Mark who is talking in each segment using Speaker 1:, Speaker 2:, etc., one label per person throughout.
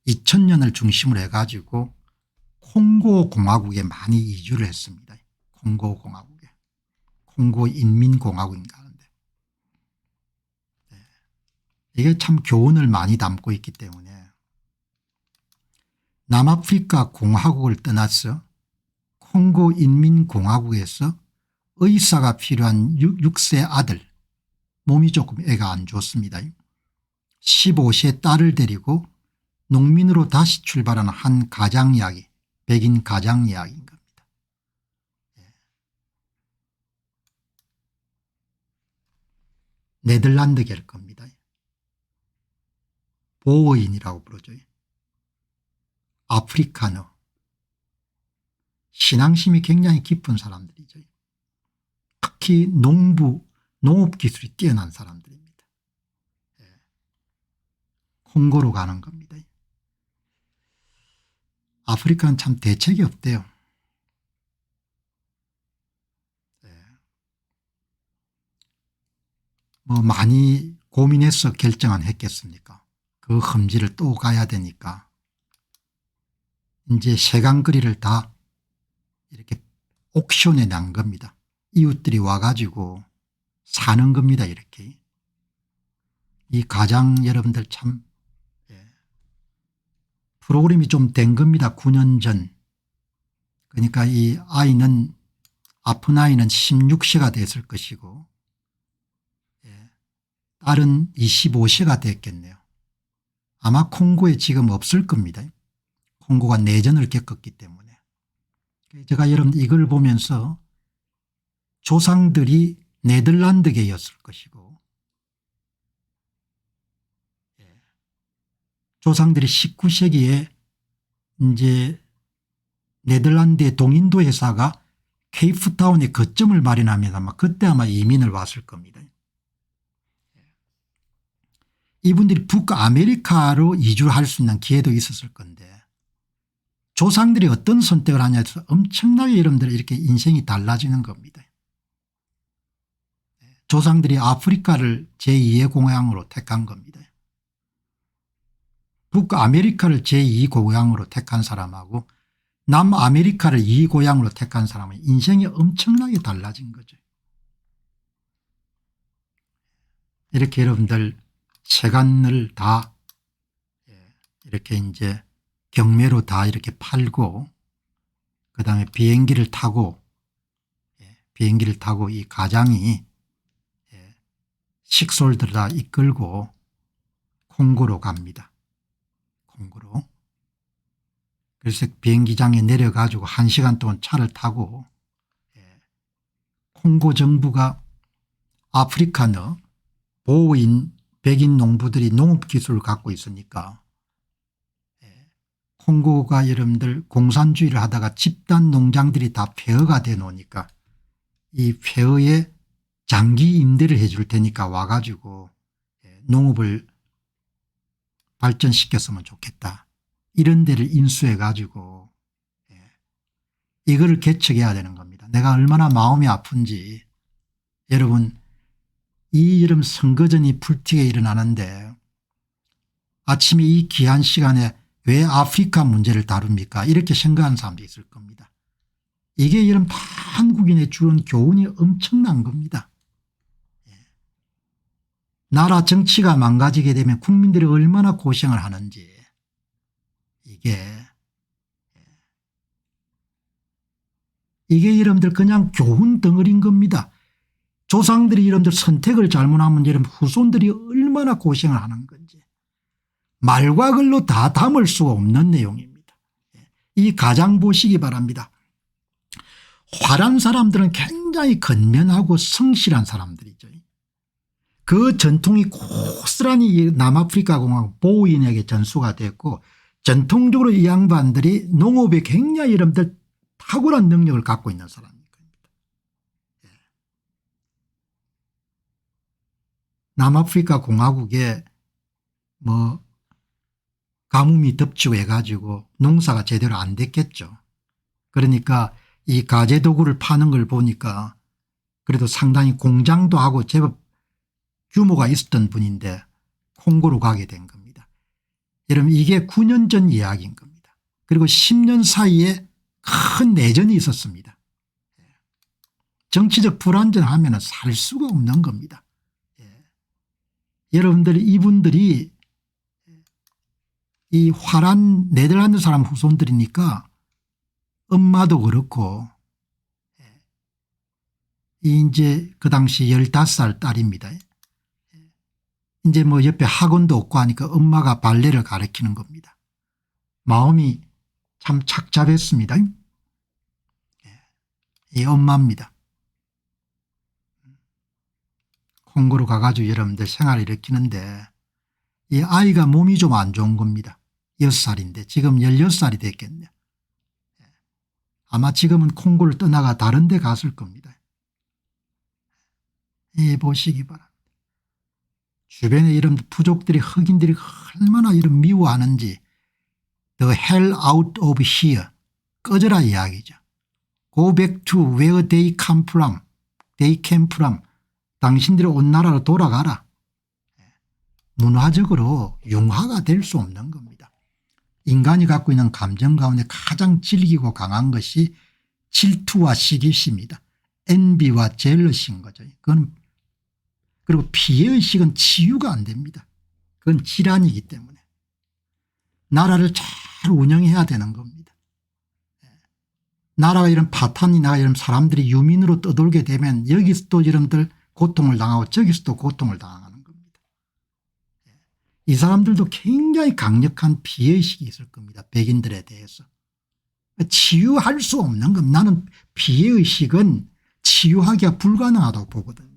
Speaker 1: 2000년을 중심으로 해가지고 콩고 공화국에 많이 이주를 했습니다. 콩고 공화국에. 콩고 인민공화국인가 하는데. 네. 이게 참 교훈을 많이 담고 있기 때문에 남아프리카 공화국을 떠나서 콩고 인민공화국에서 의사가 필요한 6세 아들, 몸이 조금 애가 안 좋습니다. 15세 딸을 데리고 농민으로 다시 출발하는 한 가장 이야기, 백인 가장 이야기인 겁니다. 네덜란드계일 겁니다. 보어인이라고 부르죠. 아프리카너. 신앙심이 굉장히 깊은 사람들이죠. 특히 농업기술이 뛰어난 사람들입니다. 콩고로 가는 겁니다. 아프리카는 참 대책이 없대요. 뭐 많이 고민해서 결정은 했겠습니까? 그 험지를 또 가야 되니까 이제 세강거리를 다 이렇게 옥션에 난 겁니다. 이웃들이 와가지고 사는 겁니다. 이렇게. 이 가장 여러분들 참 프로그램이 좀 된 겁니다. 9년 전. 그러니까 이 아이는 아픈 아이는 16세가 됐을 것이고 딸은 25세가 됐겠네요. 아마 콩고에 지금 없을 겁니다. 콩고가 내전을 겪었기 때문에. 제가 여러분 이걸 보면서 조상들이 네덜란드계였을 것이고 조상들이 19세기에 이제 네덜란드의 동인도 회사가 케이프타운에 거점을 마련하면서 아마 그때 아마 이민을 왔을 겁니다. 이분들이 북아메리카로 이주를 할 수 있는 기회도 있었을 건데 조상들이 어떤 선택을 하냐에 따라서 엄청나게 여러분들 이렇게 인생이 달라지는 겁니다. 조상들이 아프리카를 제2의 고향으로 택한 겁니다. 북아메리카를 제2고향으로 택한 사람하고 남아메리카를 2고향으로 택한 사람은 인생이 엄청나게 달라진 거죠. 이렇게 여러분들 세간을 다 이렇게 이제 경매로 다 이렇게 팔고 그다음에 비행기를 타고 이 가장이 식솔들 다 이끌고 콩고로 갑니다. 콩고로. 그래서 비행기장에 내려가지고 1시간 동안 차를 타고 콩고 정부가 아프리카너 보호인 백인 농부들이 농업기술을 갖고 있으니까 콩고가 여러분들 공산주의를 하다가 집단 농장들이 다 폐허가 돼 놓으니까 이 폐허에 장기 임대를 해 줄 테니까 와가지고 농업을 발전시켰으면 좋겠다. 이런 데를 인수해 가지고 이거를 개척해야 되는 겁니다. 내가 얼마나 마음이 아픈지 여러분 이 여름 선거전이 불티게 일어나는데 아침에 이 귀한 시간에 왜 아프리카 문제를 다룹니까? 이렇게 생각하는 사람도 있을 겁니다. 이게 여러분 다 한국인의 주는 교훈이 엄청난 겁니다. 나라 정치가 망가지게 되면 국민들이 얼마나 고생을 하는지 이게 여러분들 그냥 교훈 덩어리인 겁니다. 조상들이 여러분들 선택을 잘못하면 여러분 후손들이 얼마나 고생을 하는 건지 말과 글로 다 담을 수가 없는 내용입니다. 이 가장 보시기 바랍니다. 화란 사람들은 굉장히 건면하고 성실한 사람들이죠. 그 전통이 고스란히 남아프리카 공화국 보호인에게 전수가 됐고 전통적으로 이 양반들이 농업에 굉장히 여러분들 탁월한 능력을 갖고 있는 사람입니다. 남아프리카 공화국에 뭐 가뭄이 덮치고 해가지고 농사가 제대로 안 됐겠죠. 그러니까 이 가재도구를 파는 걸 보니까 그래도 상당히 공장도 하고 제법 규모가 있었던 분인데 콩고로 가게 된 겁니다. 여러분 이게 9년 전 이야기인 겁니다. 그리고 10년 사이에 큰 내전이 있었습니다. 정치적 불안정하면 살 수가 없는 겁니다. 여러분들 이분들이 이 화란 네덜란드 사람 후손들이니까 엄마도 그렇고 이제 그 당시 15살 딸입니다. 이제 뭐 옆에 학원도 없고 하니까 엄마가 발레를 가르치는 겁니다. 마음이 참 착잡했습니다. 이 엄마입니다. 콩고로 가가지고 여러분들 생활을 일으키는데 이 아이가 몸이 좀 안 좋은 겁니다. 6살인데 지금 16살이 됐겠네요. 아마 지금은 콩고를 떠나가 다른 데 갔을 겁니다. 보시기 바랍니다. 주변에 이런 부족들이 흑인들이 얼마나 이런 미워하는지 The hell out of here 꺼져라 이야기죠. Go back to where they come from. They came from. 당신들이 온 나라로 돌아가라. 문화적으로 융화가 될 수 없는 겁니다. 인간이 갖고 있는 감정 가운데 가장 질기고 강한 것이 질투와 시기심입니다. envy와 jealousy인 거죠. 그건 그리고 피해의식은 치유가 안 됩니다. 그건 질환이기 때문에 나라를 잘 운영해야 되는 겁니다. 나라가 이런 파탄이나 이런 사람들이 유민으로 떠돌게 되면 여기서도 여러분들 고통을 당하고 저기서도 고통을 당하는 겁니다. 이 사람들도 굉장히 강력한 피해의식이 있을 겁니다. 백인들에 대해서. 치유할 수 없는 겁니다. 나는 피해의식은 치유하기가 불가능하다고 보거든요.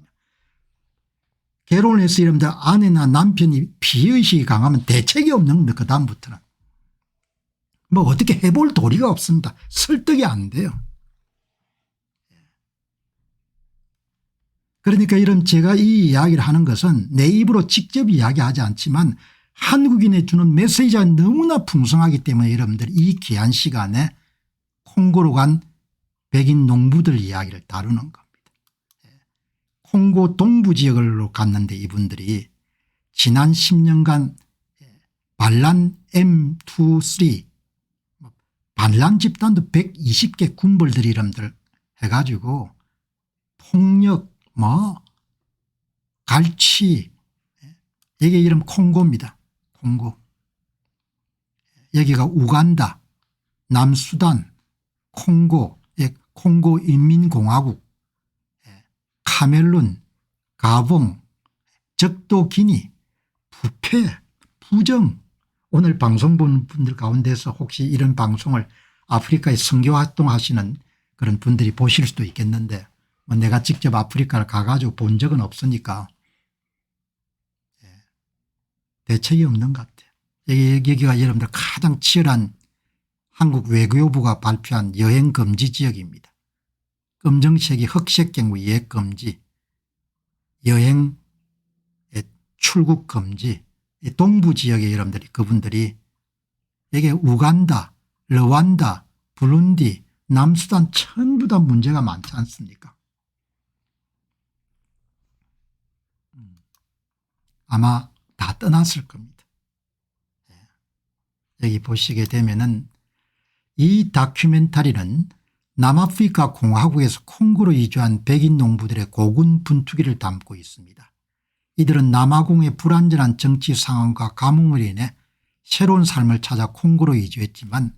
Speaker 1: 결혼을 해서 여러분들 아내나 남편이 피해의식이 강하면 대책이 없는 겁니다. 그 다음부터는. 뭐 어떻게 해볼 도리가 없습니다. 설득이 안 돼요. 그러니까 이런 제가 이 이야기를 하는 것은 내 입으로 직접 이야기하지 않지만 한국인에 주는 메시지가 너무나 풍성하기 때문에 여러분들 이 귀한 시간에 콩고로 간 백인 농부들 이야기를 다루는 겁니다. 콩고 동부 지역으로 갔는데 이분들이 지난 10년간 반란 M23 반란 집단도 120개 군벌들이 이름들 해가지고 폭력 갈취 여기 이름 콩고입니다. 콩고. 여기가 우간다 남수단 콩고 콩고 인민공화국 카멜룬 가봉 적도 기니 부패 부정 오늘 방송 보는 분들 가운데서 혹시 이런 방송을 아프리카에 선교활동하시는 그런 분들이 보실 수도 있겠는데 뭐 내가 직접 아프리카를 가가지고 본 적은 없으니까 대책이 없는 것 같아요. 여기가 여러분들 가장 치열한 한국 외교부가 발표한 여행금지 지역입니다. 검정색이 흑색경고 예금지 여행 출국 금지 동부 지역의 여러분들이 그분들이 여기에 우간다 르완다 부룬디 남수단 전부 다 문제가 많지 않습니까? 아마 다 떠났을 겁니다. 여기 보시게 되면은 이 다큐멘터리는 남아프리카 공화국에서 콩고로 이주한 백인 농부들의 고군분투기를 담고 있습니다. 이들은 남아공의 불안전한 정치 상황과 가뭄으로 인해 새로운 삶을 찾아 콩고로 이주했지만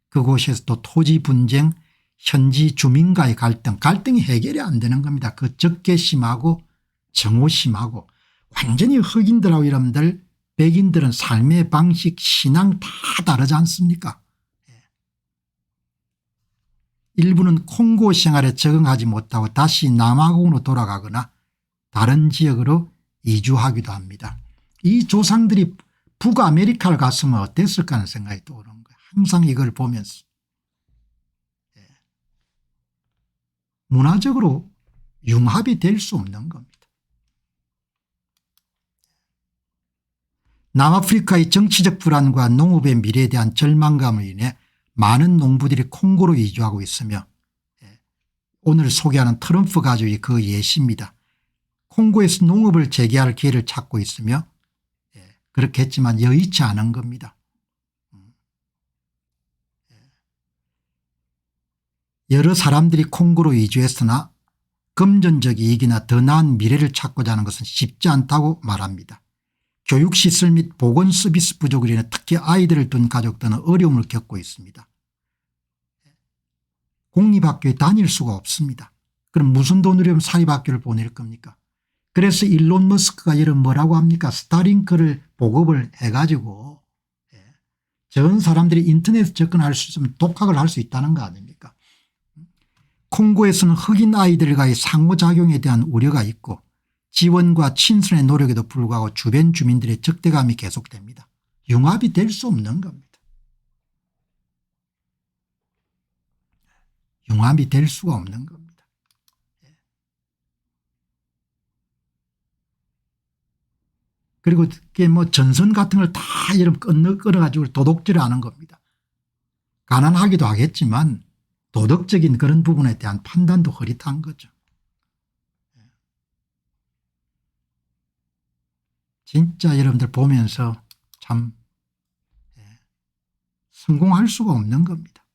Speaker 1: 그곳에서도 토지 분쟁 현지 주민과의 갈등이 해결이 안 되는 겁니다. 그 적개심하고 정오심하고 완전히 흑인들하고 여러분들 백인들은 삶의 방식 신앙 다 다르지 않습니까? 일부는 콩고 생활에 적응하지 못하고 다시 남아공으로 돌아가거나 다른 지역으로 이주하기도 합니다. 이 조상들이 북아메리카를 갔으면 어땠을까 하는 생각이 떠오르는 거예요. 항상 이걸 보면서. 문화적으로 융합이 될 수 없는 겁니다. 남아프리카의 정치적 불안과 농업의 미래에 대한 절망감을 인해 많은 농부들이 콩고로 이주하고 있으며 오늘 소개하는 트럼프 가족이 그 예시입니다. 콩고에서 농업을 재개할 기회를 찾고 있으며 그렇게 했지만 여의치 않은 겁니다. 여러 사람들이 콩고로 이주했으나 금전적 이익이나 더 나은 미래를 찾고자 하는 것은 쉽지 않다고 말합니다. 교육시설 및 보건 서비스 부족으로 인해 특히 아이들을 둔 가족들은 어려움을 겪고 있습니다. 공립학교에 다닐 수가 없습니다. 그럼 무슨 돈으로 사립학교를 보낼 겁니까? 그래서 일론 머스크가 이런 뭐라고 합니까? 스타링크를 보급을 해가지고 전 사람들이 인터넷에 접근할 수 있으면 독학을 할 수 있다는 거 아닙니까? 콩고에서는 흑인 아이들과의 상호작용에 대한 우려가 있고 지원과 친선의 노력에도 불구하고 주변 주민들의 적대감이 계속됩니다. 융합이 될 수 없는 겁니다. 융합이 될 수가 없는 겁니다. 그리고 그게 뭐 전선 같은 걸 다 이름 끊어가지고 도둑질을 하는 겁니다. 가난하기도 하겠지만 도덕적인 그런 부분에 대한 판단도 흐릿한 거죠. 진짜 여러분들 보면서 참 성공할 수가 없는 겁니다.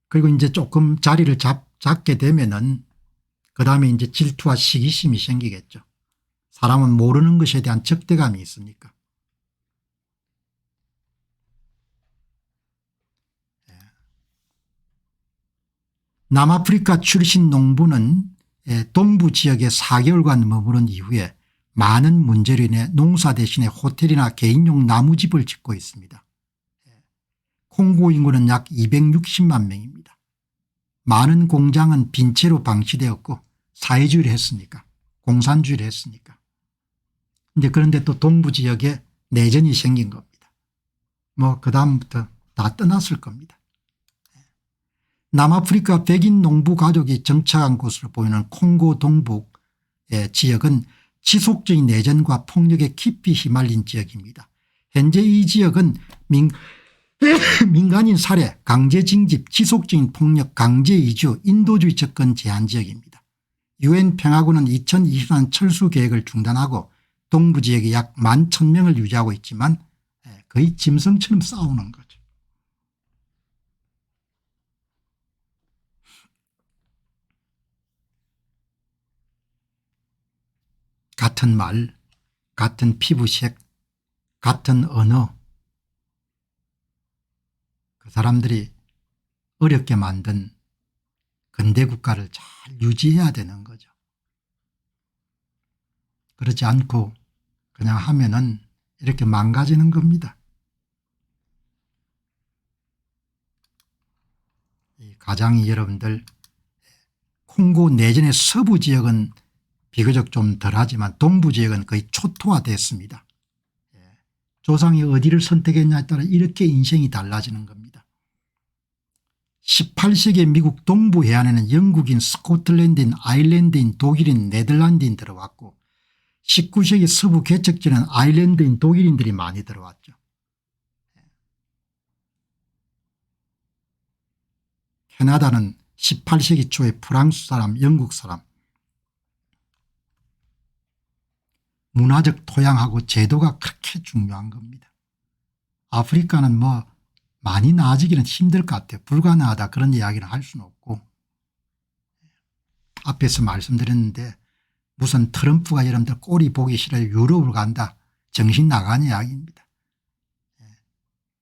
Speaker 1: 그리고 이제 조금 자리를 잡게 되면은 그다음에 이제 질투와 시기심이 생기겠죠. 사람은 모르는 것에 대한 적대감이 있으니까. 남아프리카 출신 농부는 동부 지역에 4개월간 머무른 이후에 많은 문제로 인해 농사 대신에 호텔이나 개인용 나무집을 짓고 있습니다. 콩고 인구는 약 260만 명입니다. 많은 공장은 빈채로 방치되었고 사회주의를 했으니까 공산주의를 했으니까. 이제 그런데 또 동부 지역에 내전이 생긴 겁니다. 뭐 그다음부터 다 떠났을 겁니다. 남아프리카 백인 농부 가족이 정착한 곳으로 보이는 콩고 동북 지역은 지속적인 내전과 폭력에 깊이 휘말린 지역입니다. 현재 이 지역은 민간인 살해, 강제 징집, 지속적인 폭력, 강제 이주, 인도주의 접근 제한 지역입니다. UN 평화군은 2024년 철수 계획을 중단하고 동부 지역에 약 11,000명을 유지하고 있지만 거의 짐승처럼 싸우는 거죠. 같은 말, 같은 피부색, 같은 언어, 그 사람들이 어렵게 만든 근대 국가를 잘 유지해야 되는 거죠. 그렇지 않고 그냥 하면은 이렇게 망가지는 겁니다. 이 가장이 여러분들 콩고 내전의 서부 지역은 비교적 좀 덜하지만 동부 지역은 거의 초토화됐습니다. 조상이 어디를 선택했냐에 따라 이렇게 인생이 달라지는 겁니다. 18세기 미국 동부 해안에는 영국인, 스코틀랜드인, 아일랜드인, 독일인, 네덜란드인 들어왔고 19세기 서부 개척지는 아일랜드인, 독일인들이 많이 들어왔죠. 캐나다는 18세기 초에 프랑스 사람, 영국 사람, 문화적 토양하고 제도가 그렇게 중요한 겁니다. 아프리카는 뭐 많이 나아지기는 힘들 것 같아요. 불가능하다 그런 이야기를 할 수는 없고 앞에서 말씀드렸는데 무슨 트럼프가 여러분들 꼴이 보기 싫어요. 유럽을 간다. 정신 나간 이야기입니다.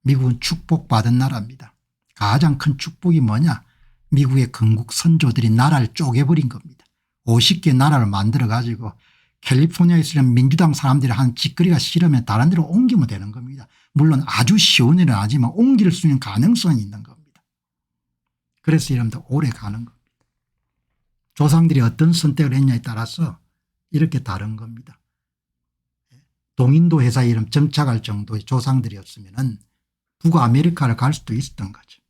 Speaker 1: 미국은 축복받은 나라입니다. 가장 큰 축복이 뭐냐. 미국의 건국 선조들이 나라를 쪼개버린 겁니다. 50개 나라를 만들어 가지고 캘리포니아에 있으면 민주당 사람들이 한 짓거리가 싫으면 다른 데로 옮기면 되는 겁니다. 물론 아주 쉬운 일은 아니지만 옮길 수 있는 가능성이 있는 겁니다. 그래서 여러분들 오래 가는 겁니다. 조상들이 어떤 선택을 했냐에 따라서 이렇게 다른 겁니다. 동인도 회사에 이름 정착할 정도의 조상들이었으면 북아메리카를 갈 수도 있었던 거죠.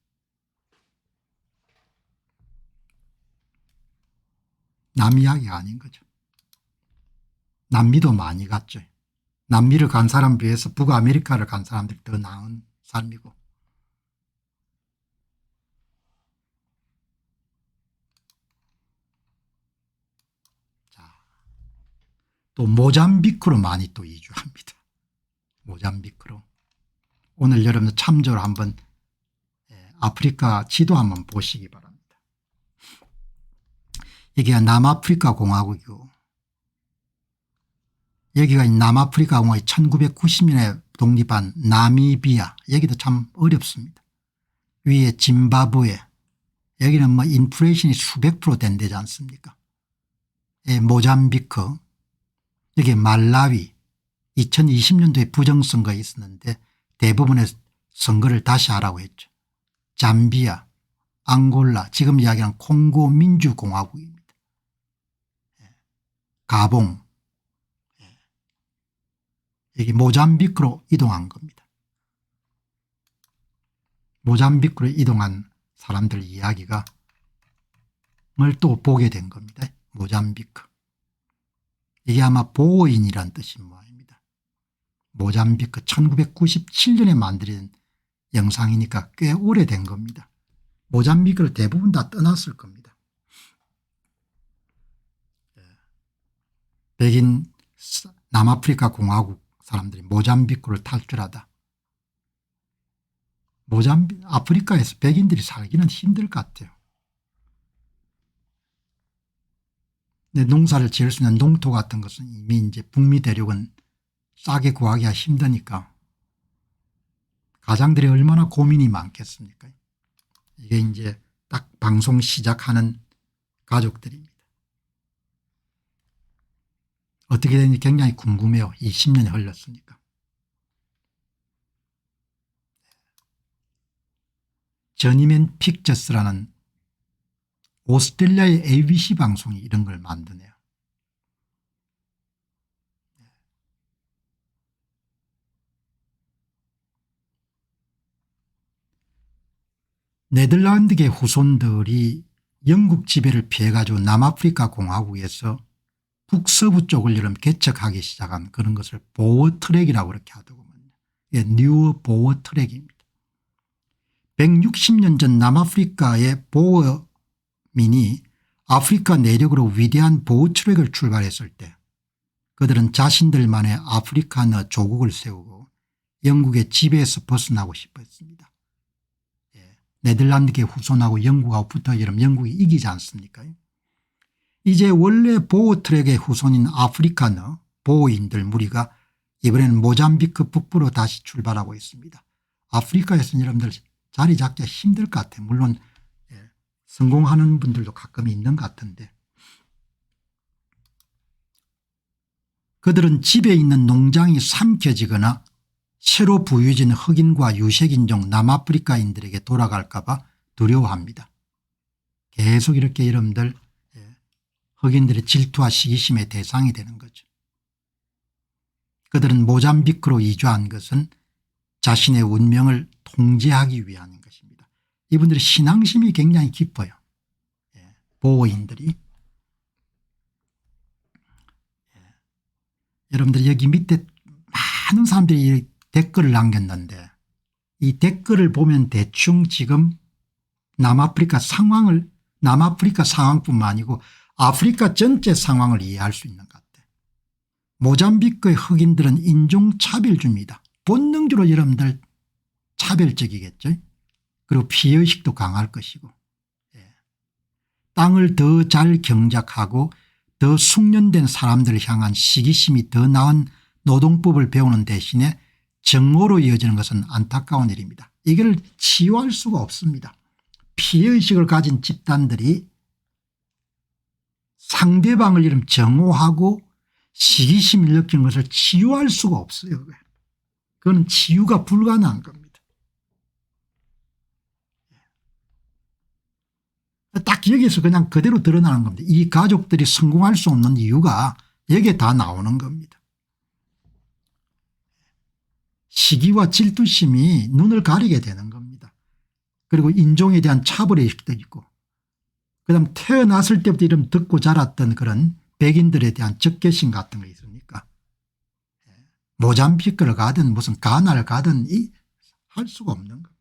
Speaker 1: 남 이야기가 아닌 거죠. 남미도 많이 갔죠. 남미를 간 사람 비해서 북아메리카를 간 사람들이 더 나은 삶이고. 자, 또 모잠비크로 많이 또 이주합니다. 모잠비크로. 오늘 여러분들 참조를 한번 아프리카 지도 한번 보시기 바랍니다. 여기가 남아프리카 공화국이고 여기가 남아프리카 공화국이 1990년에 독립한 나미비아, 여기도 참 어렵습니다. 위에 짐바브웨, 여기는 뭐 인플레이션이 수백 프로 된다지 않습니까? 모잠비크, 여기 말라위, 2020년도에 부정선거가 있었는데 대부분의 선거를 다시 하라고 했죠. 잠비아, 앙골라, 지금 이야기하는 콩고 민주공화국입니다. 가봉, 여기 모잠비크로 이동한 겁니다. 모잠비크로 이동한 사람들 이야기가 을 또 보게 된 겁니다. 모잠비크. 이게 아마 보호인이란 뜻인 모양입니다. 모잠비크 1997년에 만들어진 영상이니까 꽤 오래된 겁니다. 모잠비크를 대부분 다 떠났을 겁니다. 백인 남아프리카 공화국 사람들이 모잠비크를 탈출하다. 아프리카에서 백인들이 살기는 힘들 것 같아요. 농사를 지을 수 있는 농토 같은 것은 이미 이제 북미 대륙은 싸게 구하기가 힘드니까 가장들이 얼마나 고민이 많겠습니까? 이게 이제 딱 방송 시작하는 가족들입니다. 어떻게 되는지 굉장히 궁금해요. 20년이 흘렀으니까. 저니맨 픽처스라는 오스트레일리아의 ABC 방송이 이런 걸 만드네요. 네덜란드계 후손들이 영국 지배를 피해가지고 남아프리카 공화국에서 북서부 쪽을 여름 개척하기 시작한 그런 것을 보어 트랙이라고 그렇게 하더군요. 예, 뉴 보어 트랙입니다. 160년 전 남아프리카의 보어민이 아프리카 내륙으로 위대한 보어 트랙을 출발했을 때 그들은 자신들만의 아프리카너 조국을 세우고 영국의 지배에서 벗어나고 싶었습니다. 네덜란드계 후손하고 영국하고 붙어 이러면 영국이 이기지 않습니까? 이제 원래 보호 트랙의 후손인 아프리카너 보호인들 무리가 이번에는 모잠비크 북부로 다시 출발하고 있습니다. 아프리카에서는 여러분들 자리 잡기가 힘들 것 같아요. 물론 성공하는 분들도 가끔 있는 것 같은데 그들은 집에 있는 농장이 삼켜지거나 새로 부유해진 흑인과 유색인종 남아프리카인들에게 돌아갈까 봐 두려워합니다. 계속 이렇게 여러분들 흑인들의 질투와 시기심의 대상이 되는 거죠. 그들은 모잠비크로 이주한 것은 자신의 운명을 통제하기 위한 것입니다. 이분들의 신앙심이 굉장히 깊어요. 보호인들이. 여러분들 여기 밑에 많은 사람들이 댓글을 남겼는데 이 댓글을 보면 대충 지금 남아프리카 상황뿐만 아니고 아프리카 전체 상황을 이해할 수 있는 것 같아요. 모잠비크의 흑인들은 인종차별주입니다. 본능적으로 여러분들 차별적이겠죠. 그리고 피해의식도 강할 것이고 땅을 더 잘 경작하고 더 숙련된 사람들을 향한 시기심이 더 나은 노동법을 배우는 대신에 정오로 이어지는 것은 안타까운 일입니다. 이걸 치유할 수가 없습니다. 피해의식을 가진 집단들이 상대방을 이름 정오하고 시기심을 느끼는 것을 치유할 수가 없어요. 그건 치유가 불가능한 겁니다. 딱 여기서 그냥 그대로 드러나는 겁니다. 이 가족들이 성공할 수 없는 이유가 여기에 다 나오는 겁니다. 시기와 질투심이 눈을 가리게 되는 겁니다. 그리고 인종에 대한 차별의식도 있고 그다음 태어났을 때부터 이름 듣고 자랐던 그런 백인들에 대한 적개심 같은 거 있으니까 모잠비크를 가든 무슨 가나를 가든 할 수가 없는 거.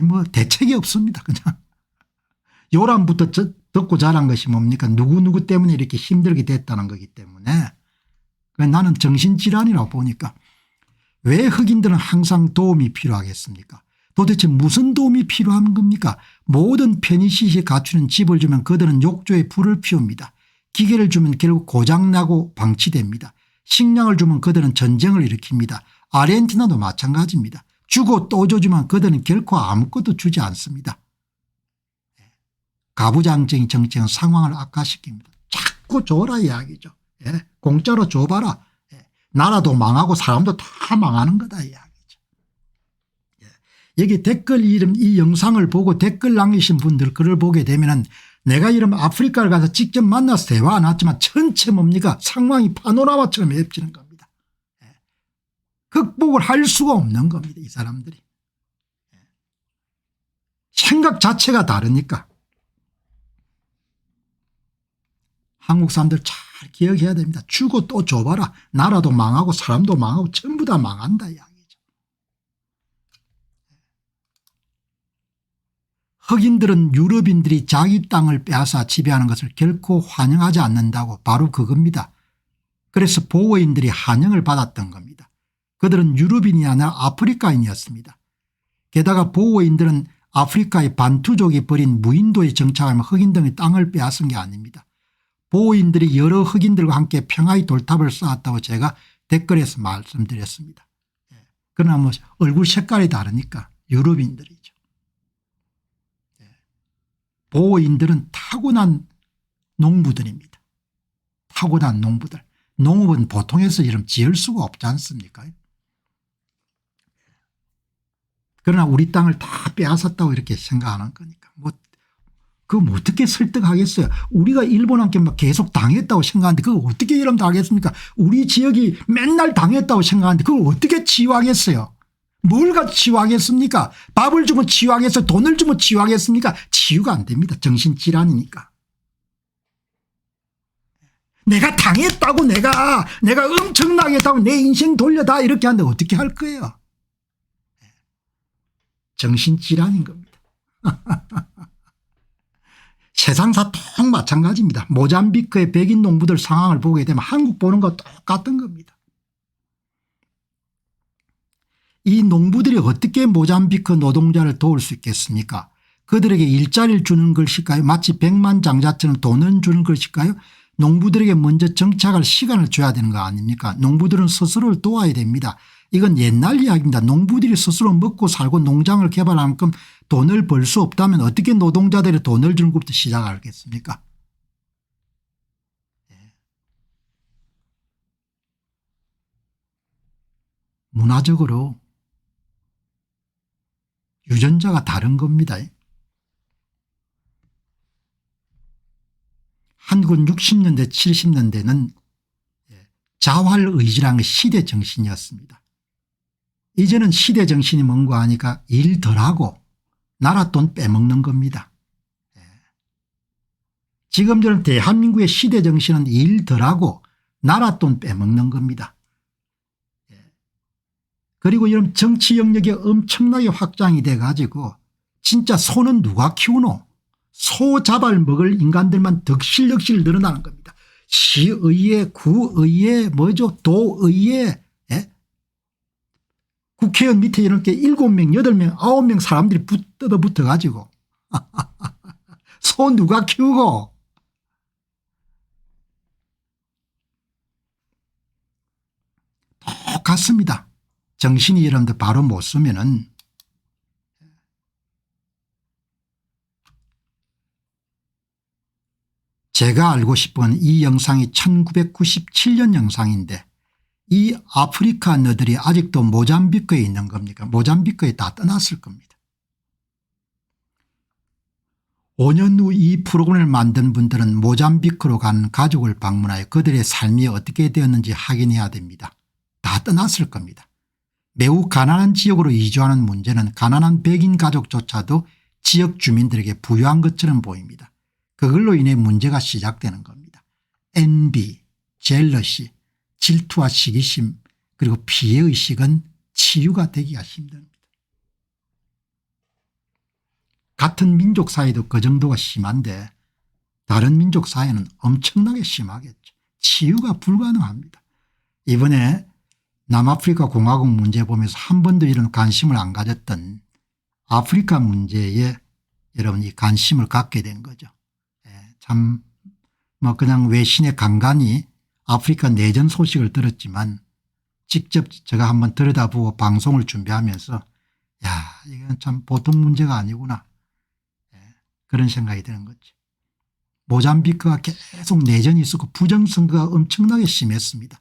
Speaker 1: 뭐 대책이 없습니다. 그냥 요람부터 듣고 자란 것이 뭡니까 누구누구 때문에 이렇게 힘들게 됐다는 거기 때문에 나는 정신질환이라고 보니까. 왜 흑인들은 항상 도움이 필요하겠습니까? 도대체 무슨 도움이 필요한 겁니까? 모든 편의시설이 갖추는 집을 주면 그들은 욕조에 불을 피웁니다. 기계를 주면 결국 고장나고 방치됩니다. 식량을 주면 그들은 전쟁을 일으킵니다. 아르헨티나도 마찬가지입니다. 주고 또 줘주면 그들은 결코 아무것도 주지 않습니다. 가부장적인 정책은 상황을 악화시킵니다. 자꾸 줘라 이야기죠. 예. 공짜로 줘봐라. 예. 나라도 망하고 사람도 다 망하는 거다 이야기죠. 예. 여기 댓글 이름 이 영상을 보고 댓글 남기신 분들 글을 보게 되면은 내가 이런 아프리카를 가서 직접 만나서 대화 안 했지만 전체 뭡니까 상황이 파노라마처럼 펼치는 겁니다. 예. 극복을 할 수가 없는 겁니다. 이 사람들이. 예. 생각 자체가 다르니까. 한국 사람들 잘 기억해야 됩니다. 주고 또 줘봐라. 나라도 망하고 사람도 망하고 전부 다 망한다 이야기죠. 흑인들은 유럽인들이 자기 땅을 빼앗아 지배하는 것을 결코 환영하지 않는다고 바로 그겁니다. 그래서 보호인들이 환영을 받았던 겁니다. 그들은 유럽인이 아니라 아프리카인이었습니다. 게다가 보호인들은 아프리카의 반투족이 벌인 무인도에 정착하며 흑인 등의 땅을 빼앗은 게 아닙니다. 보호인들이 여러 흑인들과 함께 평화의 돌탑을 쌓았다고 제가 댓글에서 말씀드렸습니다. 그러나 뭐 얼굴 색깔이 다르니까 유럽인들이죠. 보호인들은 타고난 농부들입니다. 타고난 농부들. 농업은 보통에서 이름 지을 수가 없지 않습니까? 그러나 우리 땅을 다 빼앗았다고 이렇게 생각하는 거니까 그거 어떻게 설득하겠어요. 우리가 일본한테 막 계속 당했다고 생각하는데 그걸 어떻게 이러면 하겠습니까. 우리 지역이 맨날 당했다고 생각하는데 그걸 어떻게 치유하겠어요. 뭘 가지고 치유하겠습니까. 밥을 주면 치유하겠어요. 돈을 주면 치유하겠습니까. 치유가 안 됩니다. 정신질환이니까. 내가 당했다고 내가 엄청나게 했다고 내 인생 돌려다 이렇게 하는데 어떻게 할 거예요. 정신질환인 겁니다. 세상사 통 마찬가지입니다. 모잠비크의 백인 농부들 상황을 보게 되면 한국 보는 거 똑같은 겁니다. 이 농부들이 어떻게 모잠비크 노동자를 도울 수 있겠습니까? 그들에게 일자리를 주는 것일까요? 마치 백만장자처럼 돈을 주는 것일까요? 농부들에게 먼저 정착할 시간을 줘야 되는 거 아닙니까? 농부들은 스스로를 도와야 됩니다. 이건 옛날 이야기입니다. 농부들이 스스로 먹고 살고 농장을 개발할 만큼 돈을 벌 수 없다면 어떻게 노동자들이 돈을 주는 것부터 시작하겠습니까? 문화적으로 유전자가 다른 겁니다. 한국은 60년대 70년대는 자활의지라는 게 시대 정신이었습니다. 이제는 시대 정신이 뭔가 하니까 일 덜하고 나라 돈 빼먹는 겁니다. 지금처럼 대한민국의 시대 정신은 일 덜하고 나라 돈 빼먹는 겁니다. 그리고 이런 정치 영역이 엄청나게 확장이 돼 가지고 진짜 소는 누가 키우노. 소 잡아 먹을 인간들만 덕실덕실 늘어나는 겁니다. 시의회 구의회 뭐죠 도의회 국회의원 밑에 이렇게 7명 8명 9명 사람들이 뜯어붙어 가지고 소 누가 키우고. 똑같습니다. 정신이 여러분들 바로 못 쓰면은 제가 알고 싶은 이 영상이 1997년 영상인데 이 아프리카 너들이 아직도 모잠비크에 있는 겁니까? 모잠비크에 다 떠났을 겁니다. 5년 후 이 프로그램을 만든 분들은 모잠비크로 간 가족을 방문하여 그들의 삶이 어떻게 되었는지 확인해야 됩니다. 다 떠났을 겁니다. 매우 가난한 지역으로 이주하는 문제는 가난한 백인 가족조차도 지역 주민들에게 부유한 것처럼 보입니다. 그걸로 인해 문제가 시작되는 겁니다. envy, 젤러시, 질투와 시기심 그리고 피해의식은 치유가 되기가 힘듭니다. 같은 민족 사이도 그 정도가 심한데 다른 민족 사이는 엄청나게 심하겠죠. 치유가 불가능합니다. 이번에 남아프리카 공화국 문제 보면서 한 번도 이런 관심을 안 가졌던 아프리카 문제에 여러분이 관심을 갖게 된 거죠. 참 뭐 그냥 외신에 간간히 아프리카 내전 소식을 들었지만 직접 제가 한번 들여다보고 방송을 준비하면서 야 이건 참 보통 문제가 아니구나 그런 생각이 드는 거죠. 모잠비크가 계속 내전이 있었고 부정선거가 엄청나게 심했습니다.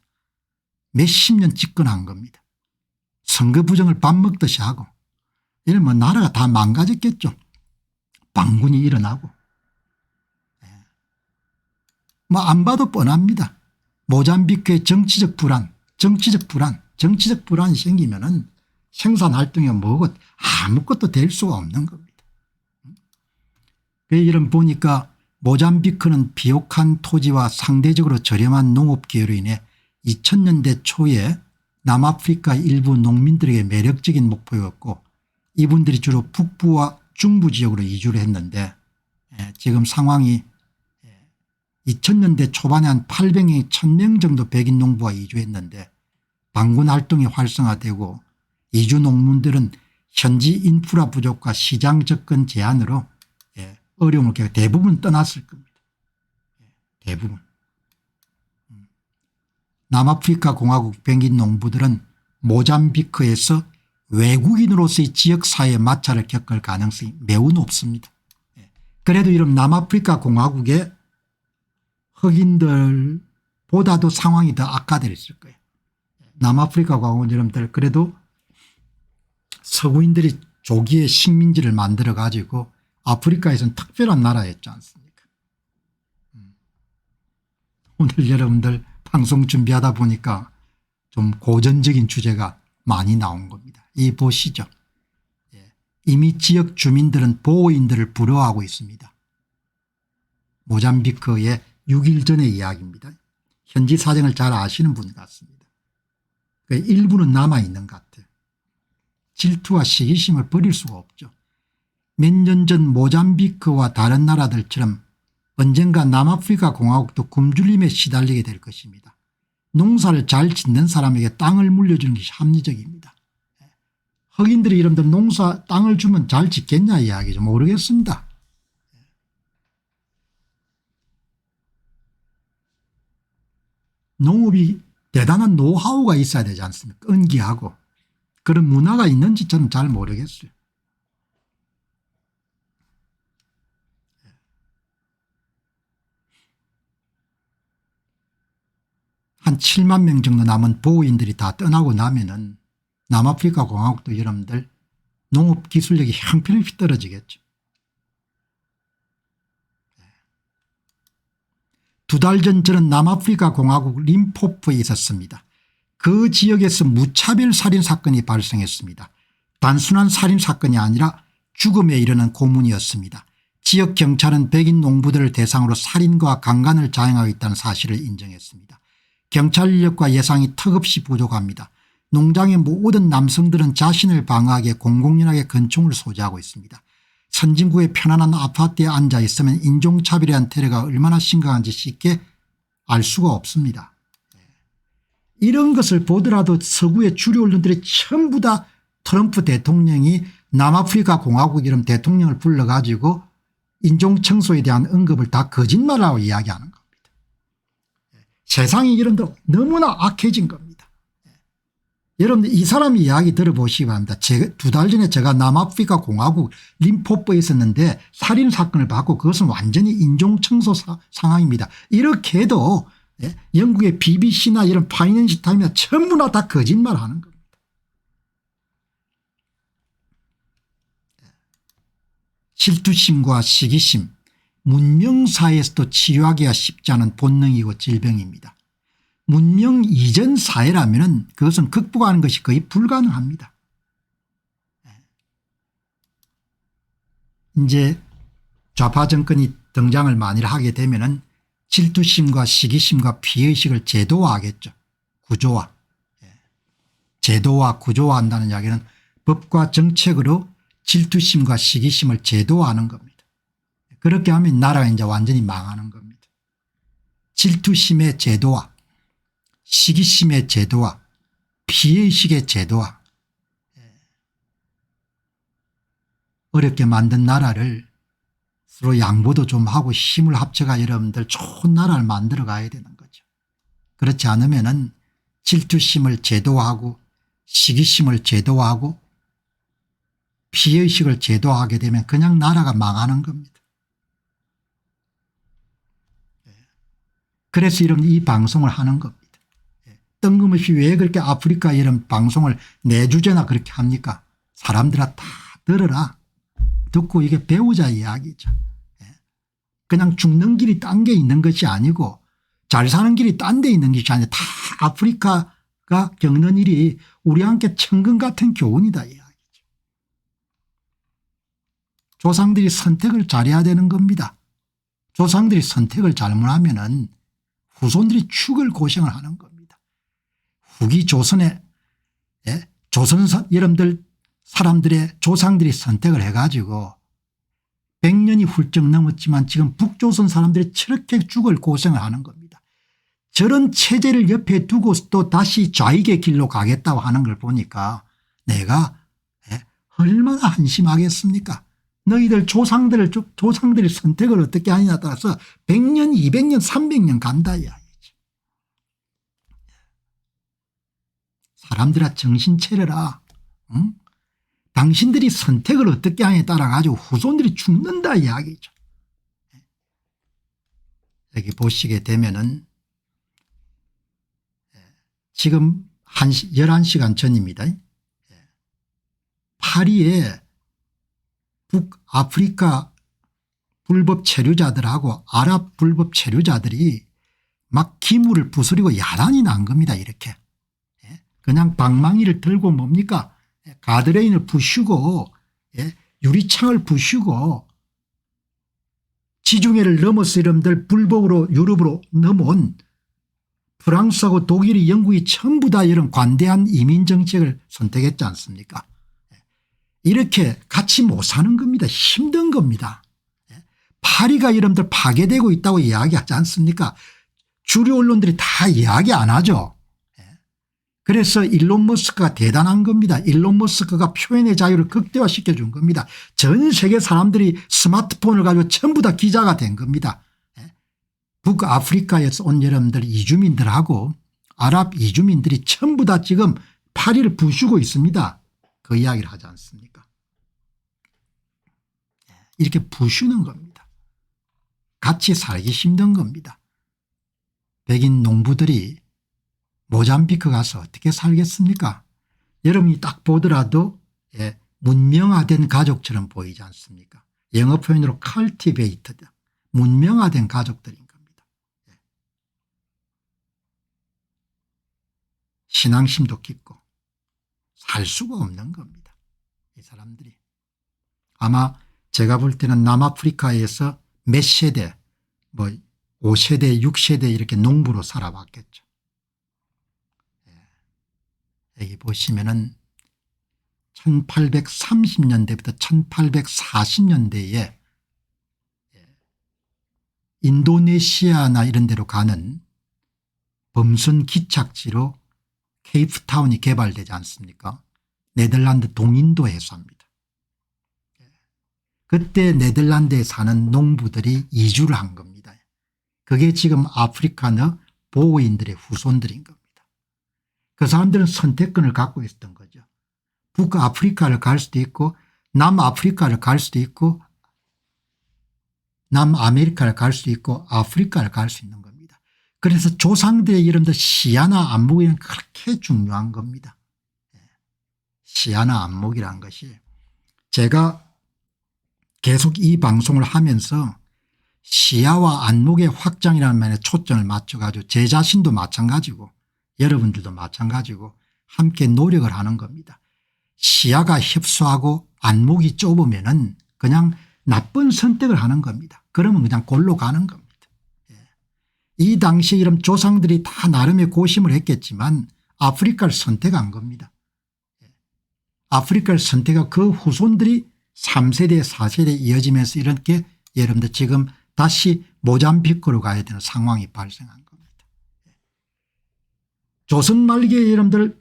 Speaker 1: 몇십 년 집권한 겁니다. 선거 부정을 밥 먹듯이 하고 이러면 나라가 다 망가졌겠죠. 반군이 일어나고 뭐 안 봐도 뻔합니다. 모잠비크의 정치적 불안이 생기면은 생산활동이 뭐고 아무것도 될 수가 없는 겁니다. 이런 보니까 모잠비크는 비옥한 토지와 상대적으로 저렴한 농업기회로 인해 2000년대 초에 남아프리카 일부 농민들에게 매력적인 목표였고 이분들이 주로 북부와 중부 지역으로 이주를 했는데 지금 상황이 2000년대 초반에 한 800명 1000명 정도 백인 농부가 이주했는데 반군 활동이 활성화되고 이주 농민들은 현지 인프라 부족과 시장 접근 제한으로 어려움을 겪고 대부분 떠났을 겁니다. 대부분. 남아프리카 공화국 백인 농부들은 모잠비크에서 외국인으로서의 지역사회의 마찰을 겪을 가능성이 매우 높습니다. 그래도 이런 남아프리카 공화국의 흑인들보다도 상황이 더 악화되어 있을 거예요. 남아프리카 공화국 여러분들 그래도 서구인들이 조기에 식민지를 만들어 가지고 아프리카에서는 특별한 나라였지 않습니까? 오늘 여러분들 방송 준비하다 보니까 좀 고전적인 주제가 많이 나온 겁니다. 이 보시죠. 이미 지역 주민들은 보호인들을 부러워하고 있습니다. 모잠비크의 6일 전의 이야기입니다. 현지 사정을 잘 아시는 분 같습니다. 일부는 남아있는 것 같아요. 질투와 시기심을 버릴 수가 없죠. 몇 년 전 모잠비크와 다른 나라들처럼 언젠가 남아프리카 공화국도 굶주림에 시달리게 될 것입니다. 농사를 잘 짓는 사람에게 땅을 물려주는 것이 합리적입니다. 흑인들이 이름들 농사 땅을 주면 잘 짓겠냐 이야기죠. 모르겠습니다. 농업이 대단한 노하우가 있어야 되지 않습니까? 은기하고 그런 문화가 있는지 저는 잘 모르겠어요. 한 7만 명 정도 남은 보호인들이 다 떠나고 나면은 남아프리카 공화국도 여러분들 농업 기술력이 형편없이 떨어지겠죠. 2달 전 저는 남아프리카 공화국 림포포에 있었습니다. 그 지역에서 무차별 살인사건이 발생했습니다. 단순한 살인사건이 아니라 죽음에 이르는 고문이었습니다. 지역 경찰은 백인 농부들을 대상으로 살인과 강간을 자행하고 있다는 사실을 인정했습니다. 경찰 인력과 예산이 턱없이 부족합니다. 농장의 모든 남성들은 자신을 방어하기에 공공연하게 권총을 소지하고 있습니다. 선진국의 편안한 아파트에 앉아 있으면 인종차별에 대한 테러가 얼마나 심각한지 쉽게 알 수가 없습니다. 이런 것을 보더라도 서구의 주류 언론들이 전부 다 트럼프 대통령이 남아프리카 공화국 이런 대통령을 불러가지고 인종청소에 대한 언급을 다 거짓말이라고 이야기하는 겁니다. 세상이 이런데 너무나 악해진 겁니다. 여러분들 이 사람 이야기 들어보시기 바랍니다. 2달 전에 제가 남아프리카 공화국 림포포에 있었는데 살인사건을 받고 그것은 완전히 인종청소 상황입니다. 이렇게 해도 영국의 BBC나 이런 파이낸셜 타임이나 전부 다 거짓말하는 겁니다. 질투심과 시기심, 문명사회에서도 치유하기가 쉽지 않은 본능이고 질병입니다. 문명 이전 사회라면 그것은 극복하는 것이 거의 불가능합니다. 이제 좌파 정권이 등장을 만일 하게 되면은 질투심과 시기심과 피해의식을 제도화하겠죠. 구조화. 제도화 구조화한다는 이야기는 법과 정책으로 질투심과 시기심을 제도화하는 겁니다. 그렇게 하면 나라가 이제 완전히 망하는 겁니다. 질투심의 제도화. 시기심의 제도와 피해의식의 제도와 어렵게 만든 나라를 서로 양보도 좀 하고 힘을 합쳐가 여러분들 좋은 나라를 만들어 가야 되는 거죠. 그렇지 않으면은 질투심을 제도화하고 시기심을 제도화하고 피해의식을 제도화하게 되면 그냥 나라가 망하는 겁니다. 그래서 이런 이 방송을 하는 겁니다. 뜬금없이 왜 그렇게 아프리카 이런 방송을 내주제나 그렇게 합니까? 사람들아 다 들어라. 듣고 이게 배우자 이야기죠. 그냥 죽는 길이 딴 게 있는 것이 아니고 잘 사는 길이 딴 데 있는 것이 아니라 다 아프리카가 겪는 일이 우리한테 천금 같은 교훈이다 이야기죠. 조상들이 선택을 잘해야 되는 겁니다. 조상들이 선택을 잘못하면은 후손들이 죽을 고생을 하는 겁니다. 후기 조선에 조선 여러분들 사람들의 조상들이 선택을 해가지고 100년이 훌쩍 넘었지만 지금 북조선 사람들이 저렇게 죽을 고생을 하는 겁니다. 저런 체제를 옆에 두고 또 다시 좌익의 길로 가겠다고 하는 걸 보니까 내가 얼마나 한심하겠습니까? 너희들 조상들이 선택을 어떻게 하느냐에 따라서 100년 200년 300년 간다 이야기죠. 사람들아 정신 차려라. 응? 당신들이 선택을 어떻게 하느냐에 따라 가지고 후손들이 죽는다 이야기죠. 여기 보시게 되면은 지금 11시간 전입니다. 파리에 북아프리카 불법 체류자들하고 아랍 불법 체류자들이 막 기물을 부수리고 야단이 난 겁니다. 이렇게 그냥 방망이를 들고 뭡니까 가드레인을 부수고 유리창을 부수고 지중해를 넘어서 여러분들 불법으로 유럽으로 넘어온 프랑스하고 독일이 영국이 전부 다 이런 관대한 이민 정책을 선택했지 않습니까? 이렇게 같이 못 사는 겁니다. 힘든 겁니다. 파리가 여러분들 파괴되고 있다고 이야기하지 않습니까? 주류 언론들이 다 이야기 안 하죠. 그래서 일론 머스크가 대단한 겁니다. 일론 머스크가 표현의 자유를 극대화시켜 준 겁니다. 전 세계 사람들이 스마트폰을 가지고 전부 다 기자가 된 겁니다. 북아프리카에서 온 여러분들 이주민들하고 아랍 이주민들이 전부 다 지금 파리를 부수고 있습니다. 그 이야기를 하지 않습니까? 이렇게 부수는 겁니다. 같이 살기 힘든 겁니다. 백인 농부들이 모잠비크 가서 어떻게 살겠습니까? 여러분이 딱 보더라도 문명화된 가족처럼 보이지 않습니까? 영어 표현으로 cultivated 문명화된 가족들인 겁니다. 신앙심도 깊고 살 수가 없는 겁니다. 이 사람들이. 아마 제가 볼 때는 남아프리카에서 몇 세대 뭐 5세대 6세대 이렇게 농부로 살아왔겠죠. 여기 보시면은 1830년대부터 1840년대에 인도네시아나 이런 데로 가는 범선 기착지로 케이프타운이 개발되지 않습니까? 네덜란드 동인도 해수합니다. 그때 네덜란드에 사는 농부들이 이주를 한 겁니다. 그게 지금 아프리카너 보호인들의 후손들인 겁니다. 그 사람들은 선택권을 갖고 있었던 거죠. 북아프리카를 갈 수도 있고 남아프리카를 갈 수도 있고 남아메리카를 갈 수도 있고 아프리카를 갈 수 있는 겁니다. 그래서 조상들의 이름도 시야나 안목이 그렇게 중요한 겁니다. 시야나 안목이라는 것이 제가 계속 이 방송을 하면서 시야와 안목의 확장이라는 면에 초점을 맞춰가지고 제 자신도 마찬가지고 여러분들도 마찬가지고 함께 노력을 하는 겁니다. 시야가 협소하고 안목이 좁으면은 그냥 나쁜 선택을 하는 겁니다. 그러면 그냥 골로 가는 겁니다. 이 당시에 이런 조상들이 다 나름의 고심을 했겠지만 아프리카를 선택한 겁니다. 아프리카를 선택한 그 후손들이 3세대 4세대 이어지면서 이렇게 여러분들 지금 다시 모잠비크로 가야 되는 상황이 발생한 겁니다. 조선 말기에 여러분들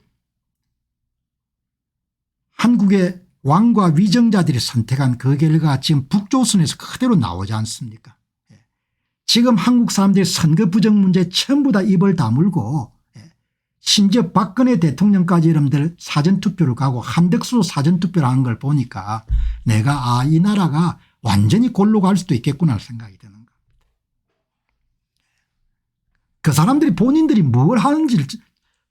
Speaker 1: 한국의 왕과 위정자들이 선택한 그 결과가 지금 북조선에서 그대로 나오지 않습니까? 지금 한국 사람들이 선거 부정 문제에 전부 다 입을 다물고 심지어 박근혜 대통령까지 여러분들 사전투표를 가고 한덕수도 사전투표를 한 걸 보니까 내가 이 나라가 완전히 골로 갈 수도 있겠구나 생각이 드는 겁니다. 그 사람들이 본인들이 뭘 하는지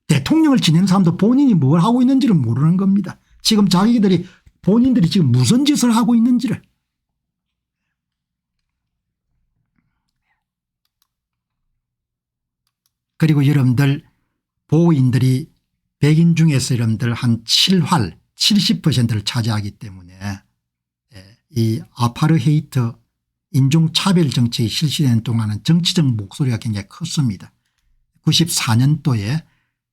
Speaker 1: 대통령을 지낸 사람도 본인이 뭘 하고 있는지를 모르는 겁니다. 지금 자기들이 본인들이 지금 무슨 짓을 하고 있는지를. 그리고 여러분들 보호인들이 백인 중에서 여러분들 한 7활 70%를 차지하기 때문에 이 아파르헤이트 인종차별 정책이 실시되는 동안은 정치적 목소리가 굉장히 컸습니다. 94년도에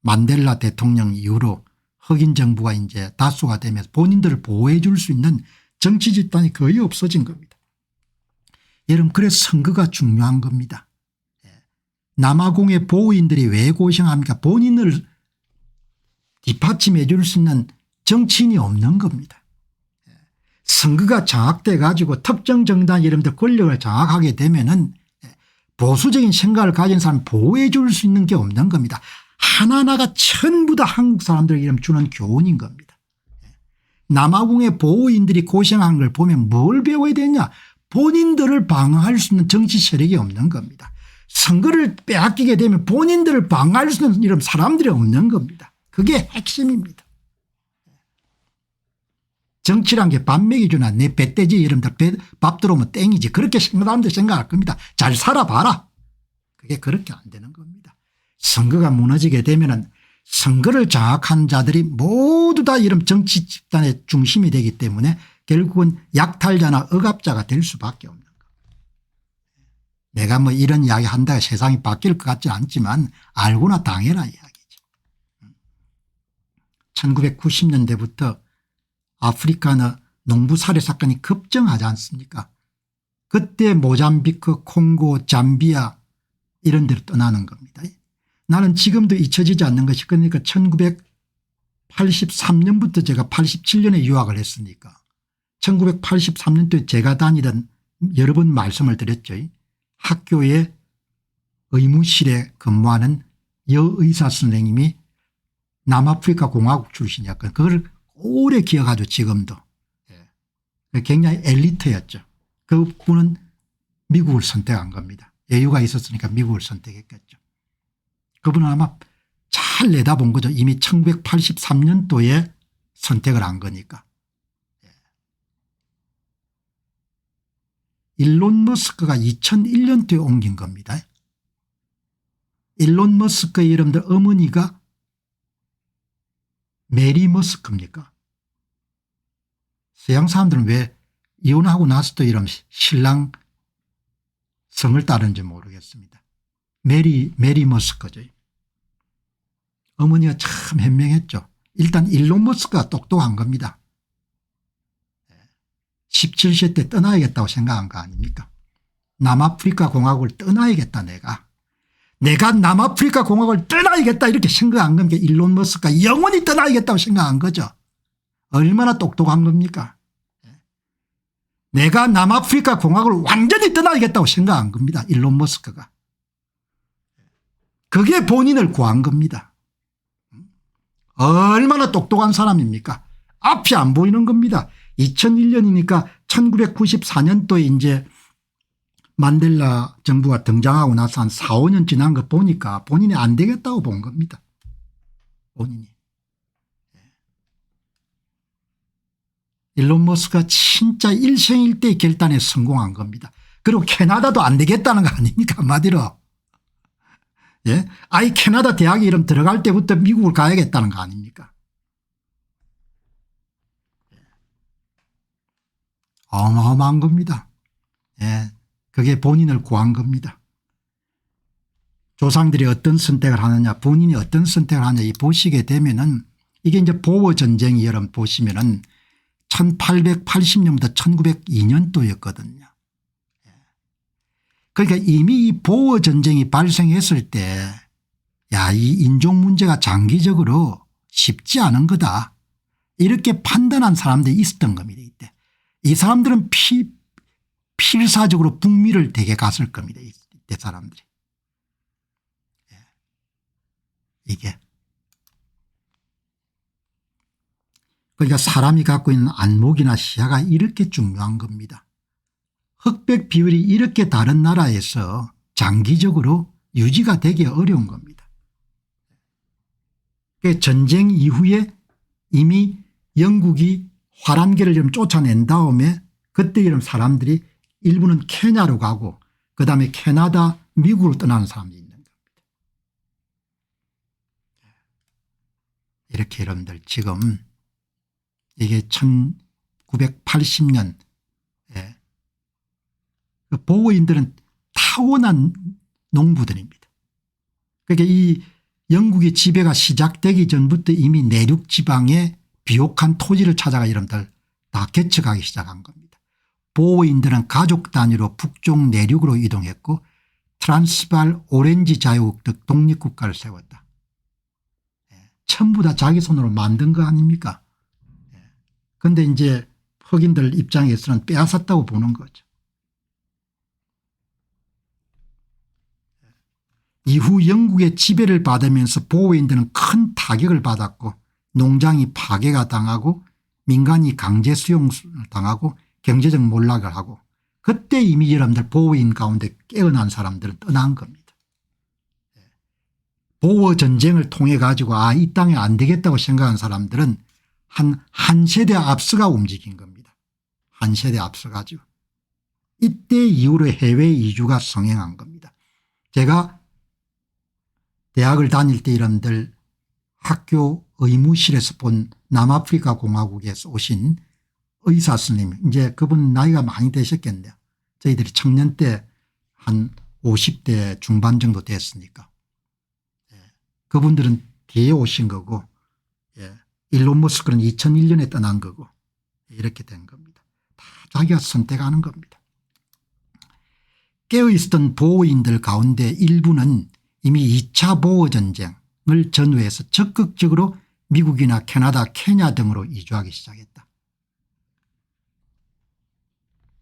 Speaker 1: 만델라 대통령 이후로 흑인 정부가 이제 다수가 되면서 본인들을 보호해 줄 수 있는 정치 집단이 거의 없어진 겁니다. 여러분 그래서 선거가 중요한 겁니다. 남아공의 보호인들이 왜 고생합니까? 본인을 뒷받침해 줄 수 있는 정치인이 없는 겁니다. 선거가 장악돼 가지고 특정 정당 여러분들 권력을 장악하게 되면은 보수적인 생각을 가진 사람 보호해 줄 수 있는 게 없는 겁니다. 하나하나가 전부 다 한국 사람들에게 주는 교훈인 겁니다. 남아공의 보호인들이 고생한 걸 보면 뭘 배워야 되냐? 본인들을 방어할 수 있는 정치 세력이 없는 겁니다. 선거를 빼앗기게 되면 본인들을 방어할 수 있는 이런 사람들이 없는 겁니다. 그게 핵심입니다. 정치란 게 밥 먹여주나 내 배떼지 여러분들 밥 들어오면 땡이지 그렇게 사람들 생각할 겁니다. 잘 살아봐라. 그게 그렇게 안 되는 겁니다. 선거가 무너지게 되면은 선거를 장악한 자들이 모두 다 이런 정치 집단의 중심이 되기 때문에 결국은 약탈자나 억압자가 될 수밖에 없는 겁니다. 내가 뭐 이런 이야기 한다고 세상이 바뀔 것 같지 않지만 알고나 당해라 이야기죠. 1990년대부터 아프리카는 농부 살해 사건이 급증하지 않습니까? 그때 모잠비크, 콩고, 잠비아 이런 데로 떠나는 겁니다. 나는 지금도 잊혀지지 않는 것이 그러니까 1983년부터 제가 87년에 유학을 했으니까 1983년도에 제가 다니던 여러 번 말씀을 드렸죠. 학교의 의무실에 근무하는 여의사 선생님이 남아프리카 공화국 출신이었거든요. 그걸 오래 기억하죠. 지금도. 굉장히 엘리트였죠. 그분은 미국을 선택한 겁니다. 여유가 있었으니까 미국을 선택했겠죠. 그분은 아마 잘 내다본 거죠. 이미 1983년도에 선택을 한 거니까. 일론 머스크가 2001년도에 옮긴 겁니다. 일론 머스크의 여러분들 어머니가 메리 머스크입니까? 서양 사람들은 왜 이혼하고 나서도 이런 신랑 성을 따르는지 모르겠습니다. 메리 머스크죠. 어머니가 참 현명했죠. 일단 일론 머스크가 똑똑한 겁니다. 17세 때 떠나야겠다고 생각한 거 아닙니까? 남아프리카 공화국을 떠나야겠다 내가 남아프리카 공화국을 떠나야겠다 이렇게 생각한 겁니다. 일론 머스크가 영원히 떠나야겠다고 생각한 거죠. 얼마나 똑똑한 겁니까? 내가 남아프리카 공화국을 완전히 떠나야겠다고 생각한 겁니다. 일론 머스크가. 그게 본인을 구한 겁니다. 얼마나 똑똑한 사람입니까? 앞이 안 보이는 겁니다. 2001년이니까 1994년도에 이제 만델라 정부가 등장하고 나서 한 4, 5년 지난 거 보니까 본인이 안 되겠다고 본 겁니다. 본인이. 일론 머스크가 진짜 일생일대 결단에 성공한 겁니다. 그리고 캐나다도 안 되겠다는 거 아닙니까? 한마디로. 예? 아이 캐나다 대학에 이름 들어갈 때부터 미국을 가야겠다는 거 아닙니까? 어마어마한 겁니다. 예. 그게 본인을 구한 겁니다. 조상들이 어떤 선택을 하느냐 본인이 어떤 선택을 하느냐 이 보시게 되면은 이게 이제 보어전쟁이 여러분 보시면은 1880년부터 1902년도였거든요. 그러니까 이미 이 보어전쟁이 발생했을 때 야, 이 인종 문제가 장기적으로 쉽지 않은 거다. 이렇게 판단한 사람들이 있었던 겁니다. 이때. 이 사람들은 필사적으로 북미를 되게 갔을 겁니다. 이때 사람들이. 이게. 그러니까 사람이 갖고 있는 안목이나 시야가 이렇게 중요한 겁니다. 흑백 비율이 이렇게 다른 나라에서 장기적으로 유지가 되기 어려운 겁니다. 전쟁 이후에 이미 영국이 화란계를 좀 쫓아낸 다음에 그때 이런 사람들이 일부는 케냐로 가고 그다음에 캐나다 미국으로 떠나는 사람들이 있는 겁니다. 이렇게 여러분들 지금 이게 1980년 보호인들은 타고난 농부들입니다. 그러니까 이 영국의 지배가 시작되기 전부터 이미 내륙 지방에 비옥한 토지를 찾아가 여러분들 다 개척하기 시작한 겁니다. 보호인들은 가족 단위로 북쪽 내륙으로 이동했고 트란스발 오렌지 자유국적 독립국가를 세웠다. 전부 다 자기 손으로 만든 거 아닙니까? 그런데 이제 흑인들 입장에서는 빼앗았다고 보는 거죠. 이후 영국의 지배를 받으면서 보호인들은 큰 타격을 받았고 농장이 파괴가 당하고 민간이 강제 수용을 당하고 경제적 몰락을 하고 그때 이미 여러분들 보호인 가운데 깨어난 사람들은 떠난 겁니다. 보호 전쟁을 통해 가지고 이 땅에 안 되겠다고 생각한 사람들은 한 세대 앞서가 움직인 겁니다. 한 세대 앞서가지고 이때 이후로 해외 이주가 성행한 겁니다. 제가 대학을 다닐 때 여러분들 학교 의무실에서 본 남아프리카 공화국에서 오신 의사 스님, 이제 그분 나이가 많이 되셨겠네요. 저희들이 청년 때 한 50대 중반 정도 됐으니까. 그분들은 뒤에 오신 거고 일론 머스크는 2001년에 떠난 거고 이렇게 된 겁니다. 다 자기가 선택하는 겁니다. 깨어있었던 보호인들 가운데 일부는 이미 2차 보호전쟁을 전후해서 적극적으로 미국이나 캐나다, 케냐 등으로 이주하기 시작했다.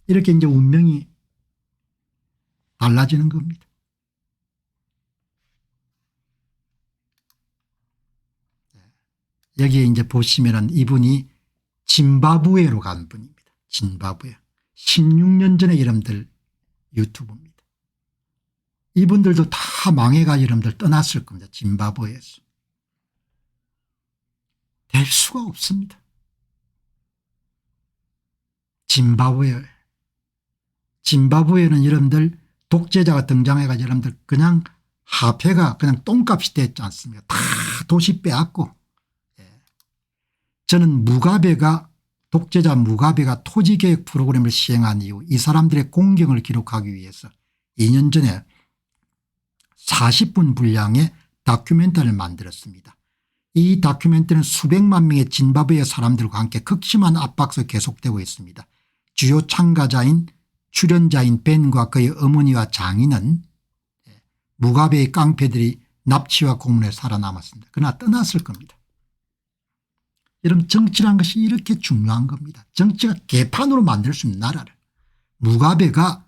Speaker 1: 이렇게 이제 운명이 달라지는 겁니다. 여기에 이제 보시면은 이분이 짐바브웨로 간 분입니다. 짐바브웨. 16년 전에 여러분들 유튜브입니다. 이분들도 다 망해가 여러분들 떠났을 겁니다. 짐바브웨에서. 될 수가 없습니다. 짐바브웨는 여러분들 독재자가 등장해가지고 여러분들 그냥 화폐가 그냥 똥값이 됐지 않습니까? 다 도시 빼앗고. 저는 독재자 무가베가 토지개혁 프로그램을 시행한 이후 이 사람들의 공경을 기록하기 위해서 2년 전에 40분 분량의 다큐멘터리를 만들었습니다. 이 다큐멘터리는 수백만 명의 짐바브웨 사람들과 함께 극심한 압박서 계속되고 있습니다. 주요 참가자인 출연자인 벤과 그의 어머니와 장인은 무가베의 깡패들이 납치와 고문에 살아남았습니다. 그러나 떠났을 겁니다. 여러분 정치란 것이 이렇게 중요한 겁니다. 정치가 개판으로 만들 수 있는 나라를. 무가베가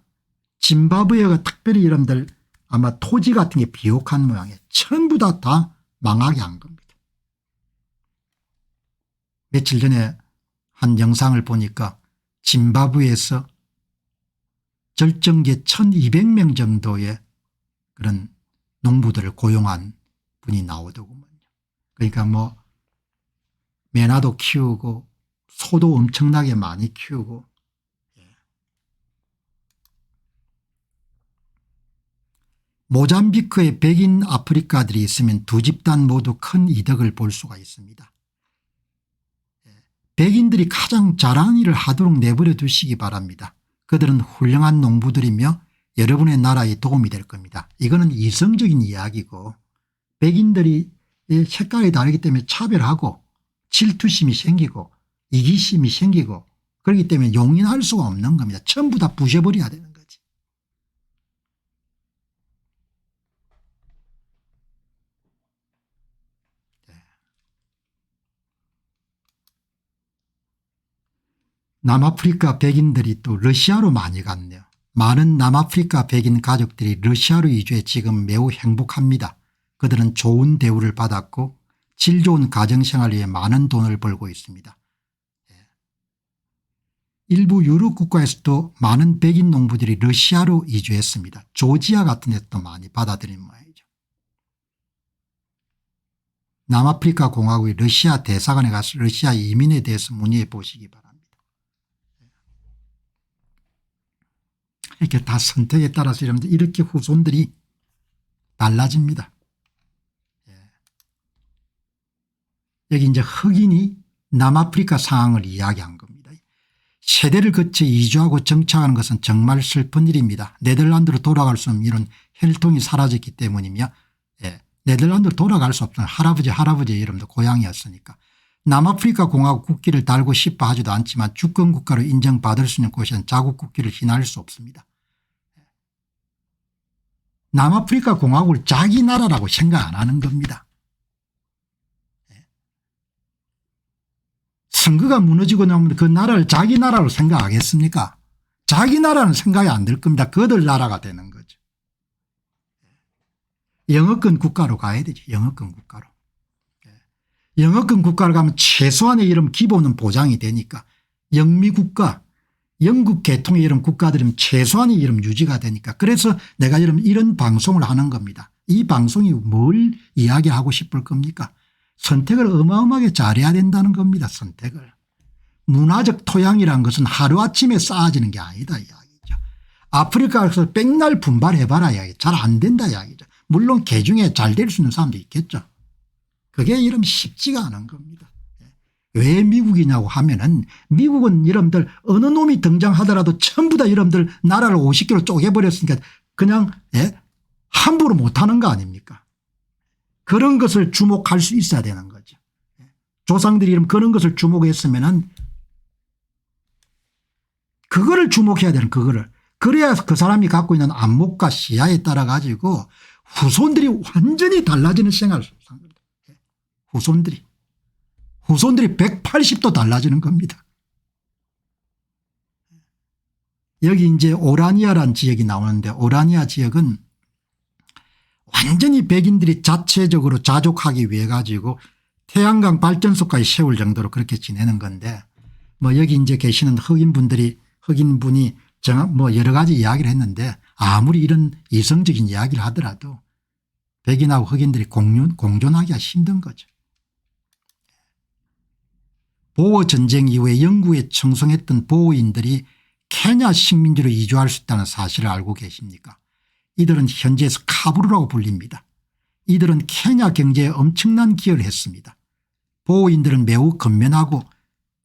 Speaker 1: 짐바브웨가 특별히 여러분들 아마 토지 같은 게 비옥한 모양이에요. 전부 다 망하게 한 겁니다. 며칠 전에 한 영상을 보니까 짐바브웨에서 절정계 1200명 정도의 그런 농부들을 고용한 분이 나오더군요. 그러니까 뭐 메나도 키우고 소도 엄청나게 많이 키우고 모잠비크에 백인 아프리카들이 있으면 두 집단 모두 큰 이득을 볼 수가 있습니다. 백인들이 가장 잘하는 일을 하도록 내버려 두시기 바랍니다. 그들은 훌륭한 농부들이며 여러분의 나라에 도움이 될 겁니다. 이거는 이성적인 이야기고 백인들이 색깔이 다르기 때문에 차별하고 질투심이 생기고 이기심이 생기고 그렇기 때문에 용인할 수가 없는 겁니다. 전부 다 부셔버려야 되는 거지. 남아프리카 백인들이 또 러시아로 많이 갔네요. 많은 남아프리카 백인 가족들이 러시아로 이주해 지금 매우 행복합니다. 그들은 좋은 대우를 받았고 질 좋은 가정생활을 위해 많은 돈을 벌고 있습니다. 일부 유럽 국가에서도 많은 백인 농부들이 러시아로 이주했습니다. 조지아 같은 데도 많이 받아들인 모양이죠. 남아프리카 공화국의 러시아 대사관에 가서 러시아 이민에 대해서 문의해 보시기 바랍니다. 이렇게 다 선택에 따라서 이렇게 후손들이 달라집니다. 여기 이제 흑인이 남아프리카 상황을 이야기한 겁니다. 세대를 거쳐 이주하고 정착하는 것은 정말 슬픈 일입니다. 네덜란드로 돌아갈 수 없는 이런 혈통이 사라졌기 때문이며 네덜란드로 돌아갈 수 없는 할아버지 이름도 고향이었으니까 남아프리카 공화국 국기를 달고 싶어 하지도 않지만 주권국가로 인정받을 수 있는 곳에는 자국 국기를 휘날릴 수 없습니다. 남아프리카 공화국을 자기 나라라고 생각 안 하는 겁니다. 선거가 무너지고 나면 그 나라를 자기 나라로 생각하겠습니까? 자기 나라는 생각이 안 들 겁니다. 그들 나라가 되는 거죠. 영어권 국가로 가야 되죠. 영어권 국가로. 영어권 국가로 가면 최소한의 이런 기본은 보장이 되니까 영미국가 영국 계통의 이런 국가들은 최소한의 이름 유지가 되니까 그래서 내가 이런 방송을 하는 겁니다. 이 방송이 뭘 이야기하고 싶을 겁니까? 선택을 어마어마하게 잘해야 된다는 겁니다. 선택을. 문화적 토양이란 것은 하루아침에 쌓아지는 게 아니다 이야기죠. 아프리카에서 백날 분발해봐라 이야기. 잘 안 된다 이야기죠. 물론 개중에 잘 될 수 있는 사람도 있겠죠. 그게 쉽지가 않은 겁니다. 왜 미국이냐고 하면은 미국은 여러분들 어느 놈이 등장하더라도 전부 다 여러분들 나라를 50개로 쪼개버렸으니까 그냥 함부로 못하는 거 아닙니까? 그런 것을 주목할 수 있어야 되는 거죠. 조상들이 그런 것을 주목했으면은 그거를 주목해야 되는 그거를. 그래야 그 사람이 갖고 있는 안목과 시야에 따라 가지고 후손들이 완전히 달라지는 생활을 산 겁니다. 후손들이 180도 달라지는 겁니다. 여기 이제 오라니아라는 지역이 나오는데 오라니아 지역은 완전히 백인들이 자체적으로 자족하기 위해 가지고 태양광 발전소까지 세울 정도로 그렇게 지내는 건데 뭐 여기 이제 계시는 흑인분이 여러 가지 이야기를 했는데 아무리 이런 이성적인 이야기를 하더라도 백인하고 흑인들이 공존하기가 힘든 거죠. 보호 전쟁 이후에 영국에 청송했던 보호인들이 케냐 식민지로 이주할 수 있다는 사실을 알고 계십니까? 이들은 현지에서 카부르라고 불립니다. 이들은 케냐 경제에 엄청난 기여를 했습니다. 보호인들은 매우 건면하고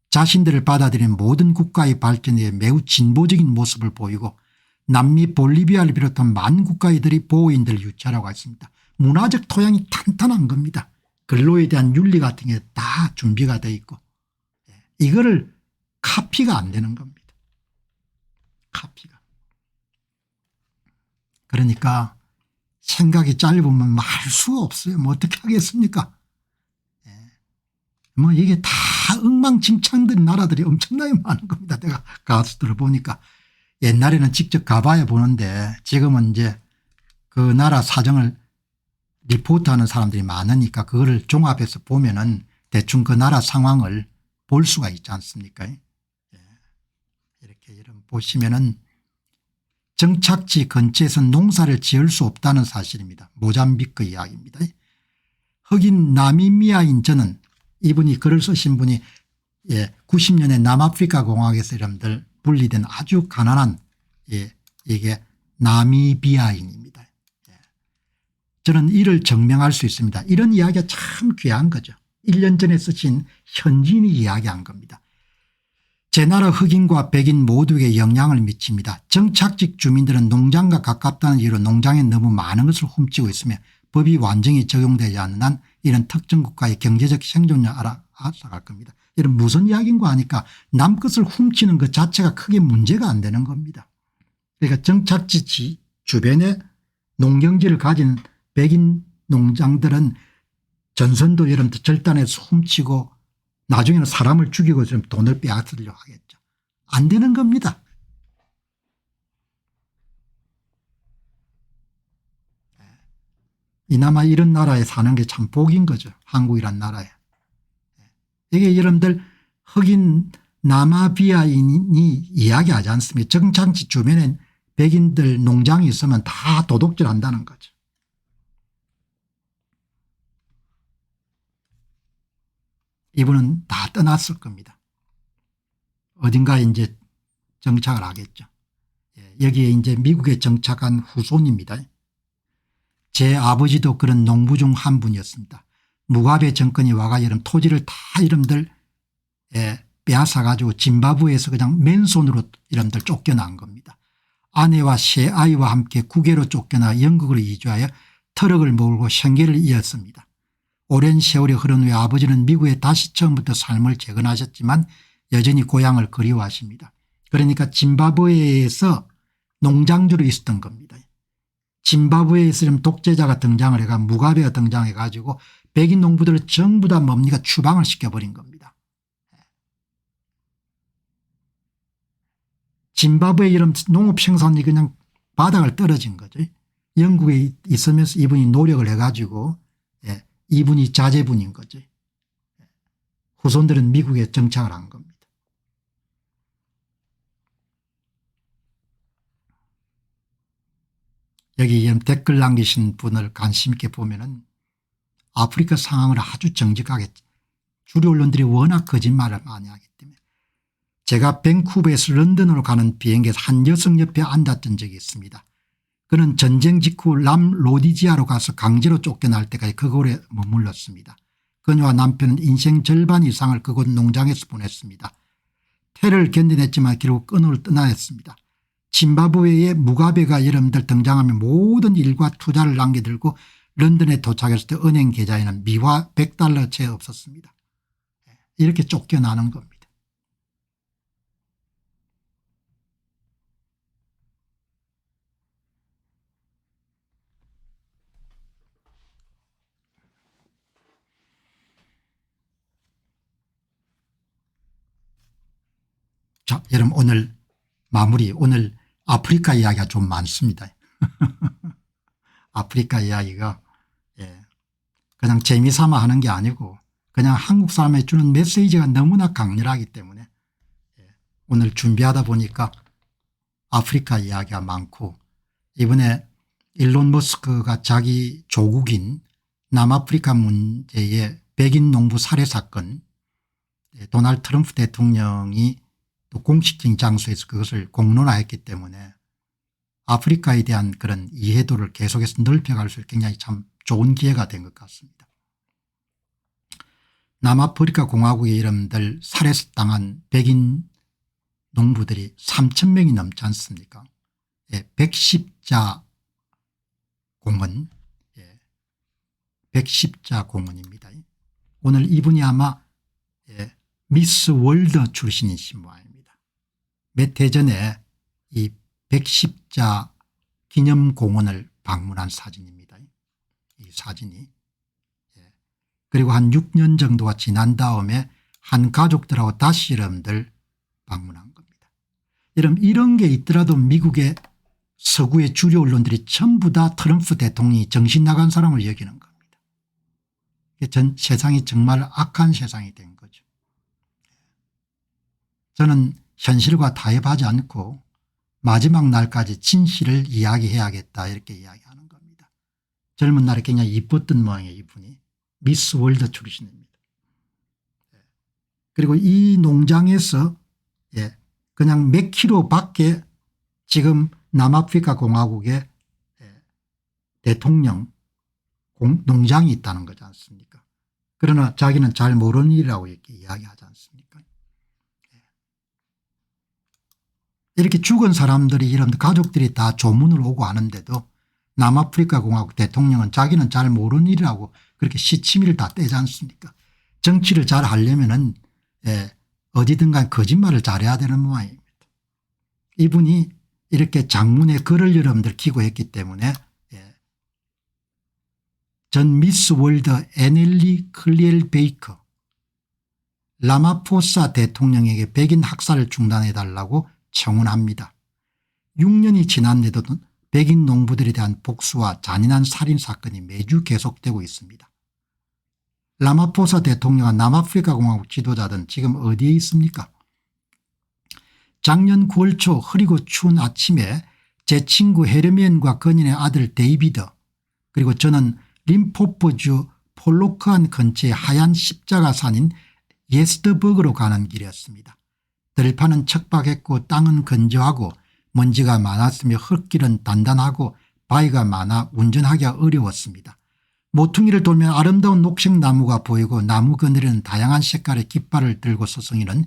Speaker 1: 자신들을 받아들이는 모든 국가의 발전에 매우 진보적인 모습을 보이고 남미 볼리비아를 비롯한 많은 국가들이 보호인들을 유치하라고 했습니다. 문화적 토양이 탄탄한 겁니다. 근로에 대한 윤리 같은 게 다 준비가 돼 있고 이거를 카피가 안 되는 겁니다. 카피가. 그러니까 생각이 짧으면 말 수가 없어요. 뭐 어떻게 하겠습니까? 뭐 이게 다 엉망진창된 나라들이 엄청나게 많은 겁니다. 내가 가서 들어보니까 옛날에는 직접 가봐야 보는데 지금은 이제 그 나라 사정을 리포트하는 사람들이 많으니까 그거를 종합해서 보면은 대충 그 나라 상황을 볼 수가 있지 않습니까? 이렇게 보시면은 정착지 근처에서 농사를 지을 수 없다는 사실입니다. 모잠비크 이야기입니다. 흑인 나미비아인 저는 이분이 글을 쓰신 분이 90년에 남아프리카 공화국에서 여러분들 분리된 아주 가난한 이게 나미비아인입니다. 저는 이를 증명할 수 있습니다. 이런 이야기가 참 귀한 거죠. 1년 전에 쓰신 현지인이 이야기한 겁니다. 제 나라 흑인과 백인 모두에게 영향을 미칩니다. 정착직 주민들은 농장과 가깝다는 이유로 농장에 너무 많은 것을 훔치고 있으며 법이 완전히 적용되지 않는 한 이런 특정 국가의 경제적 생존력을 앗아갈 겁니다. 이런 무슨 이야기인가 하니까 남 것을 훔치는 것 자체가 크게 문제가 안 되는 겁니다. 그러니까 정착지 주변에 농경지를 가진 백인 농장들은 전선도 여러분들 절단해서 훔치고 나중에는 사람을 죽이고 좀 돈을 빼앗으려고 하겠죠. 안 되는 겁니다. 이나마 이런 나라에 사는 게 참 복인 거죠. 한국이란 나라에. 이게 여러분들 흑인 나마비아인이 이야기하지 않습니까? 정착지 주변에 백인들 농장이 있으면 다 도둑질한다는 거죠. 이분은 다 떠났을 겁니다. 어딘가에 이제 정착을 하겠죠. 여기에 이제 미국에 정착한 후손입니다. 제 아버지도 그런 농부 중 한 분이었습니다. 무가베 정권이 와가 여러분 토지를 다 여러분들 빼앗아 가지고 짐바브웨에서 그냥 맨손으로 여러분들 쫓겨난 겁니다. 아내와 세 아이와 함께 국외로 쫓겨나 영국으로 이주하여 트럭을 몰고 생계를 이었습니다. 오랜 세월이 흐른 후에 아버지는 미국에 다시 처음부터 삶을 재건하셨지만 여전히 고향을 그리워하십니다. 그러니까 짐바브웨에서 농장주로 있었던 겁니다. 짐바브웨에서 독재자가 등장을 해가 무가베가 등장해 가지고 백인 농부들을 전부 다 뭡니까 추방을 시켜버린 겁니다. 짐바브웨 이런 농업 생산이 그냥 바닥을 떨어진 거죠. 영국에 있으면서 이분이 노력을 해 가지고 이분이 자제분인 거죠. 후손들은 미국에 정착을 한 겁니다. 여기 댓글 남기신 분을 관심 있게 보면은 아프리카 상황을 아주 정직하게 주류 언론들이 워낙 거짓말을 많이 하기 때문에 제가 밴쿠버에서 런던으로 가는 비행기에서 한 여성 옆에 앉았던 적이 있습니다. 그는 전쟁 직후 람 로디지아로 가서 강제로 쫓겨날 때까지 그곳에 머물렀습니다. 그녀와 남편은 인생 절반 이상을 그곳 농장에서 보냈습니다. 테러를 견뎌냈지만 결국 끈으로 떠나야 했습니다. 짐바브웨의 무가베가 여러분들 등장하면 모든 일과 투자를 남겨들고 런던에 도착했을 때 은행 계좌에는 미화 $100 채 없었습니다. 이렇게 쫓겨나는 겁니다. 자, 여러분 오늘 마무리, 오늘 아프리카 이야기가 좀 많습니다. 아프리카 이야기가 그냥 재미삼아 하는 게 아니고 그냥 한국 사람에 주는 메시지가 너무나 강렬하기 때문에 오늘 준비하다 보니까 아프리카 이야기가 많고 이번에 일론 머스크가 자기 조국인 남아프리카 문제의 백인 농부 살해 사건 도널드 트럼프 대통령이 또 공식적인 장소에서 그것을 공론화했기 때문에 아프리카에 대한 그런 이해도를 계속해서 넓혀갈 수 있는 굉장히 참 좋은 기회가 된 것 같습니다. 남아프리카 공화국의 여러분들 살해당한 백인 농부들이 3,000명이 넘지 않습니까? 110자 공원, 110자 공원입니다. 오늘 이분이 아마 미스 월드 출신이신 모양입니다. 몇 해 전에 이 110자 기념공원을 방문한 사진입니다. 이 사진이. 그리고 한 6년 정도가 지난 다음에 한 가족들하고 다시 여러분들 방문한 겁니다. 여러분 이런 게 있더라도 미국의 서구의 주류 언론들이 전부 다 트럼프 대통령이 정신 나간 사람을 여기는 겁니다. 세상이 정말 악한 세상이 된 거죠. 저는 현실과 타협하지 않고 마지막 날까지 진실을 이야기해야겠다 이렇게 이야기하는 겁니다. 젊은 날에 굉장히 이뻤던 모양이에요. 이분이 미스 월드 출신입니다. 그리고 이 농장에서 그냥 몇 킬로 밖에 지금 남아프리카 공화국의 대통령 농장이 있다는 거지 않습니까? 그러나 자기는 잘 모르는 일이라고 이렇게 이야기하지 않습니까? 이렇게 죽은 사람들이 이런 가족들이 다 조문을 오고 하는데도 남아프리카 공화국 대통령은 자기는 잘 모르는 일이라고 그렇게 시치미를 다 떼지 않습니까? 정치를 잘 하려면은 어디든가 거짓말을 잘해야 되는 모양입니다. 이분이 이렇게 장문에 글을 여러분들 키고 했기 때문에 전 미스 월드 애넬리 클리엘 베이커 라마포사 대통령에게 백인 학살을 중단해달라고 청원합니다. 6년이 지났는데도 백인 농부들에 대한 복수와 잔인한 살인사건이 매주 계속되고 있습니다. 라마포사 대통령과 남아프리카 공화국 지도자들은 지금 어디에 있습니까? 작년 9월 초 흐리고 추운 아침에 제 친구 헤르미언과 그녀의 아들 데이비드 그리고 저는 림포포주 폴로크안 근처의 하얀 십자가산인 예스터버그로 가는 길이었습니다. 들판은 척박했고 땅은 건조하고 먼지가 많았으며 흙길은 단단하고 바위가 많아 운전하기가 어려웠습니다. 모퉁이를 돌면 아름다운 녹색 나무가 보이고 나무 그늘에는 다양한 색깔의 깃발을 들고 서성이는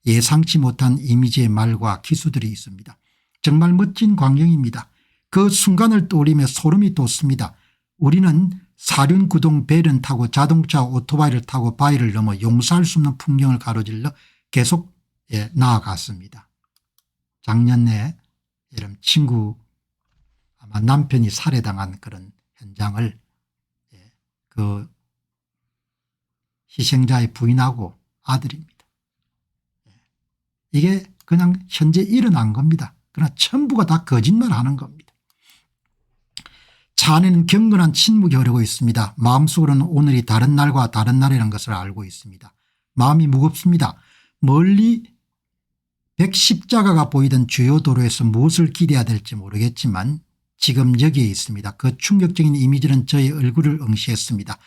Speaker 1: 예상치 못한 이미지의 말과 기수들이 있습니다. 정말 멋진 광경입니다. 그 순간을 떠올리며 소름이 돋습니다. 우리는 사륜구동 배를 타고 자동차 오토바이를 타고 바위를 넘어 용서할 수 없는 풍경을 가로질러 계속 나아갔습니다. 작년에 이런 친구 아마 남편이 살해당한 그런 현장을 그 희생자의 부인하고 아들입니다. 이게 그냥 현재 일어난 겁니다. 그러나 전부가 다 거짓말하는 겁니다. 차 안에는 경건한 침묵이 흐르고 있습니다. 마음속으로는 오늘이 다른 날과 다른 날이라는 것을 알고 있습니다. 마음이 무겁습니다. 멀리 백십자가가 보이던 주요 도로에서 무엇을 기대해야 될지 모르겠지만 지금 여기에 있습니다. 그 충격적인 이미지는 저의 얼굴을 응시했습니다.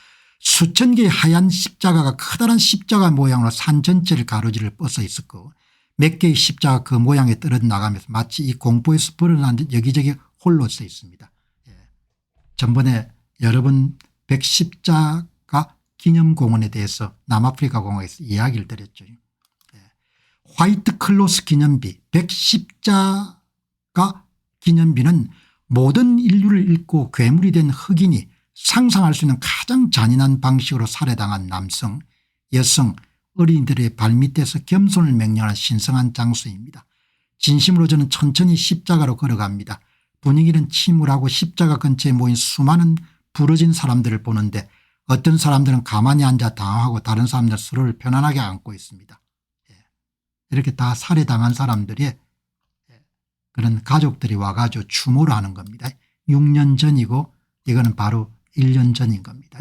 Speaker 1: 수천 개의 하얀 십자가가 커다란 십자가 모양으로 산 전체를 가로지를 뻗어 있었고 몇 개의 십자가 그 모양에 떨어져 나가면서 마치 이 공포에서 벌어난 듯 여기저기 홀로 써 있습니다. 전번에 여러분 백십자가 기념공원에 대해서 남아프리카 공화국에서 이야기를 드렸죠. 화이트 클로스 기념비 백십자가 기념비는 모든 인류를 잃고 괴물이 된 흑인이 상상할 수 있는 가장 잔인한 방식으로 살해당한 남성 여성 어린이들의 발밑에서 겸손을 맹령하는 신성한 장소입니다. 진심으로 저는 천천히 십자가로 걸어갑니다. 분위기는 침울하고 십자가 근처에 모인 수많은 부러진 사람들을 보는데 어떤 사람들은 가만히 앉아 당황하고 다른 사람들은 서로를 편안하게 안고 있습니다. 이렇게 다 살해당한 사람들이 그런 가족들이 와가지고 추모를 하는 겁니다. 6년 전이고 이거는 바로 1년 전인 겁니다.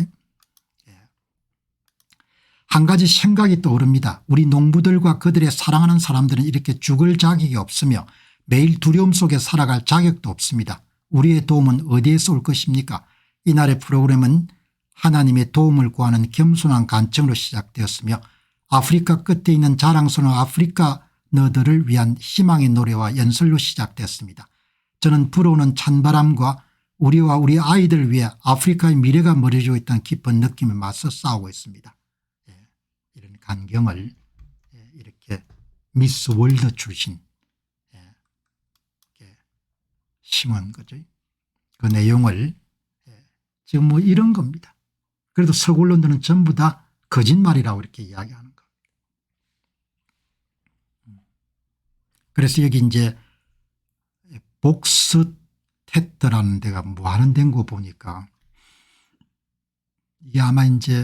Speaker 1: 한 가지 생각이 떠오릅니다. 우리 농부들과 그들의 사랑하는 사람들은 이렇게 죽을 자격이 없으며 매일 두려움 속에 살아갈 자격도 없습니다. 우리의 도움은 어디에서 올 것입니까? 이날의 프로그램은 하나님의 도움을 구하는 겸손한 간청으로 시작되었으며 아프리카 끝에 있는 자랑스러운 아프리카너들을 위한 희망의 노래와 연설로 시작됐습니다. 저는 불어오는 찬바람과 우리와 우리 아이들을 위해 아프리카의 미래가 멀어지고 있다는 깊은 느낌에 맞서 싸우고 있습니다. 이런 간경을 이렇게 미스 월드 출신 심은 거죠. 그 내용을 지금 뭐 이런 겁니다. 그래도 서구 언론들은 전부 다 거짓말이라고 이렇게 이야기하는 겁니다. 그래서 여기 이제 복스테트라는 데가 뭐 하는 데인 거 보니까 이게 아마 이제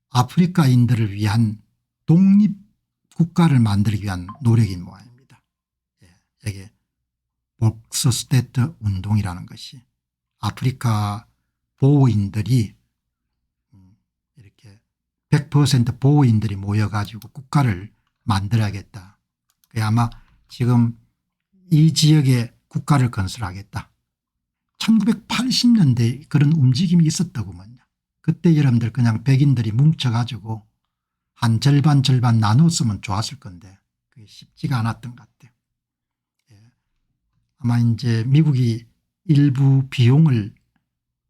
Speaker 1: 아프리카인들을 위한 독립국가를 만들기 위한 노력인 모양입니다. 여기 복스테트 운동이라는 것이 아프리카 보호인들이 이렇게 100% 보호인들이 모여가지고 국가를 만들어야겠다. 아마 지금 이 지역에 국가를 건설하겠다. 1980년대에 그런 움직임이 있었더구먼요. 그때 여러분들 그냥 백인들이 뭉쳐가지고 한 절반 나눴으면 좋았을 건데 그게 쉽지가 않았던 것 같아요. 아마 이제 미국이 일부 비용을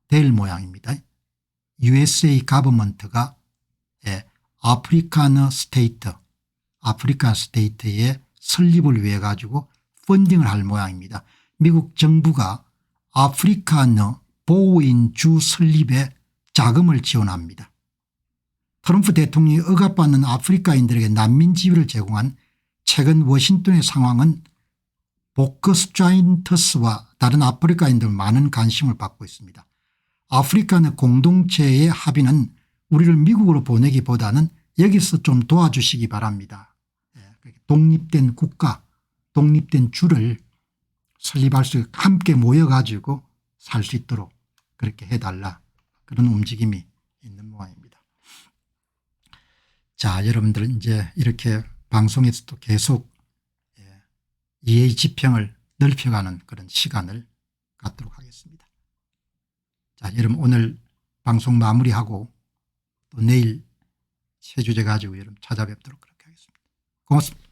Speaker 1: 댈 모양입니다. USA 가버먼트가 아프리카너 스테이트, 아프리카 스테이트의 설립을 위해 가지고 펀딩을 할 모양입니다. 미국 정부가 아프리카너 보호인 주 설립에 자금을 지원합니다. 트럼프 대통령이 억압받는 아프리카인들에게 난민 지위를 제공한 최근 워싱턴의 상황은 보크스트라인터스와 다른 아프리카인들 많은 관심을 받고 있습니다. 아프리카는 공동체의 합의는 우리를 미국으로 보내기보다는 여기서 좀 도와주시기 바랍니다. 독립된 국가, 독립된 주를 설립할 수 함께 모여가지고 살 수 있도록 그렇게 해달라, 그런 움직임이 있는 모양입니다. 자, 여러분들 이제 이렇게 방송에서도 계속 이해 지평을 넓혀가는 그런 시간을 갖도록 하겠습니다. 자, 여러분 오늘 방송 마무리하고 또 내일 새 주제 가지고 여러분 찾아뵙도록 그렇게 하겠습니다. 고맙습니다.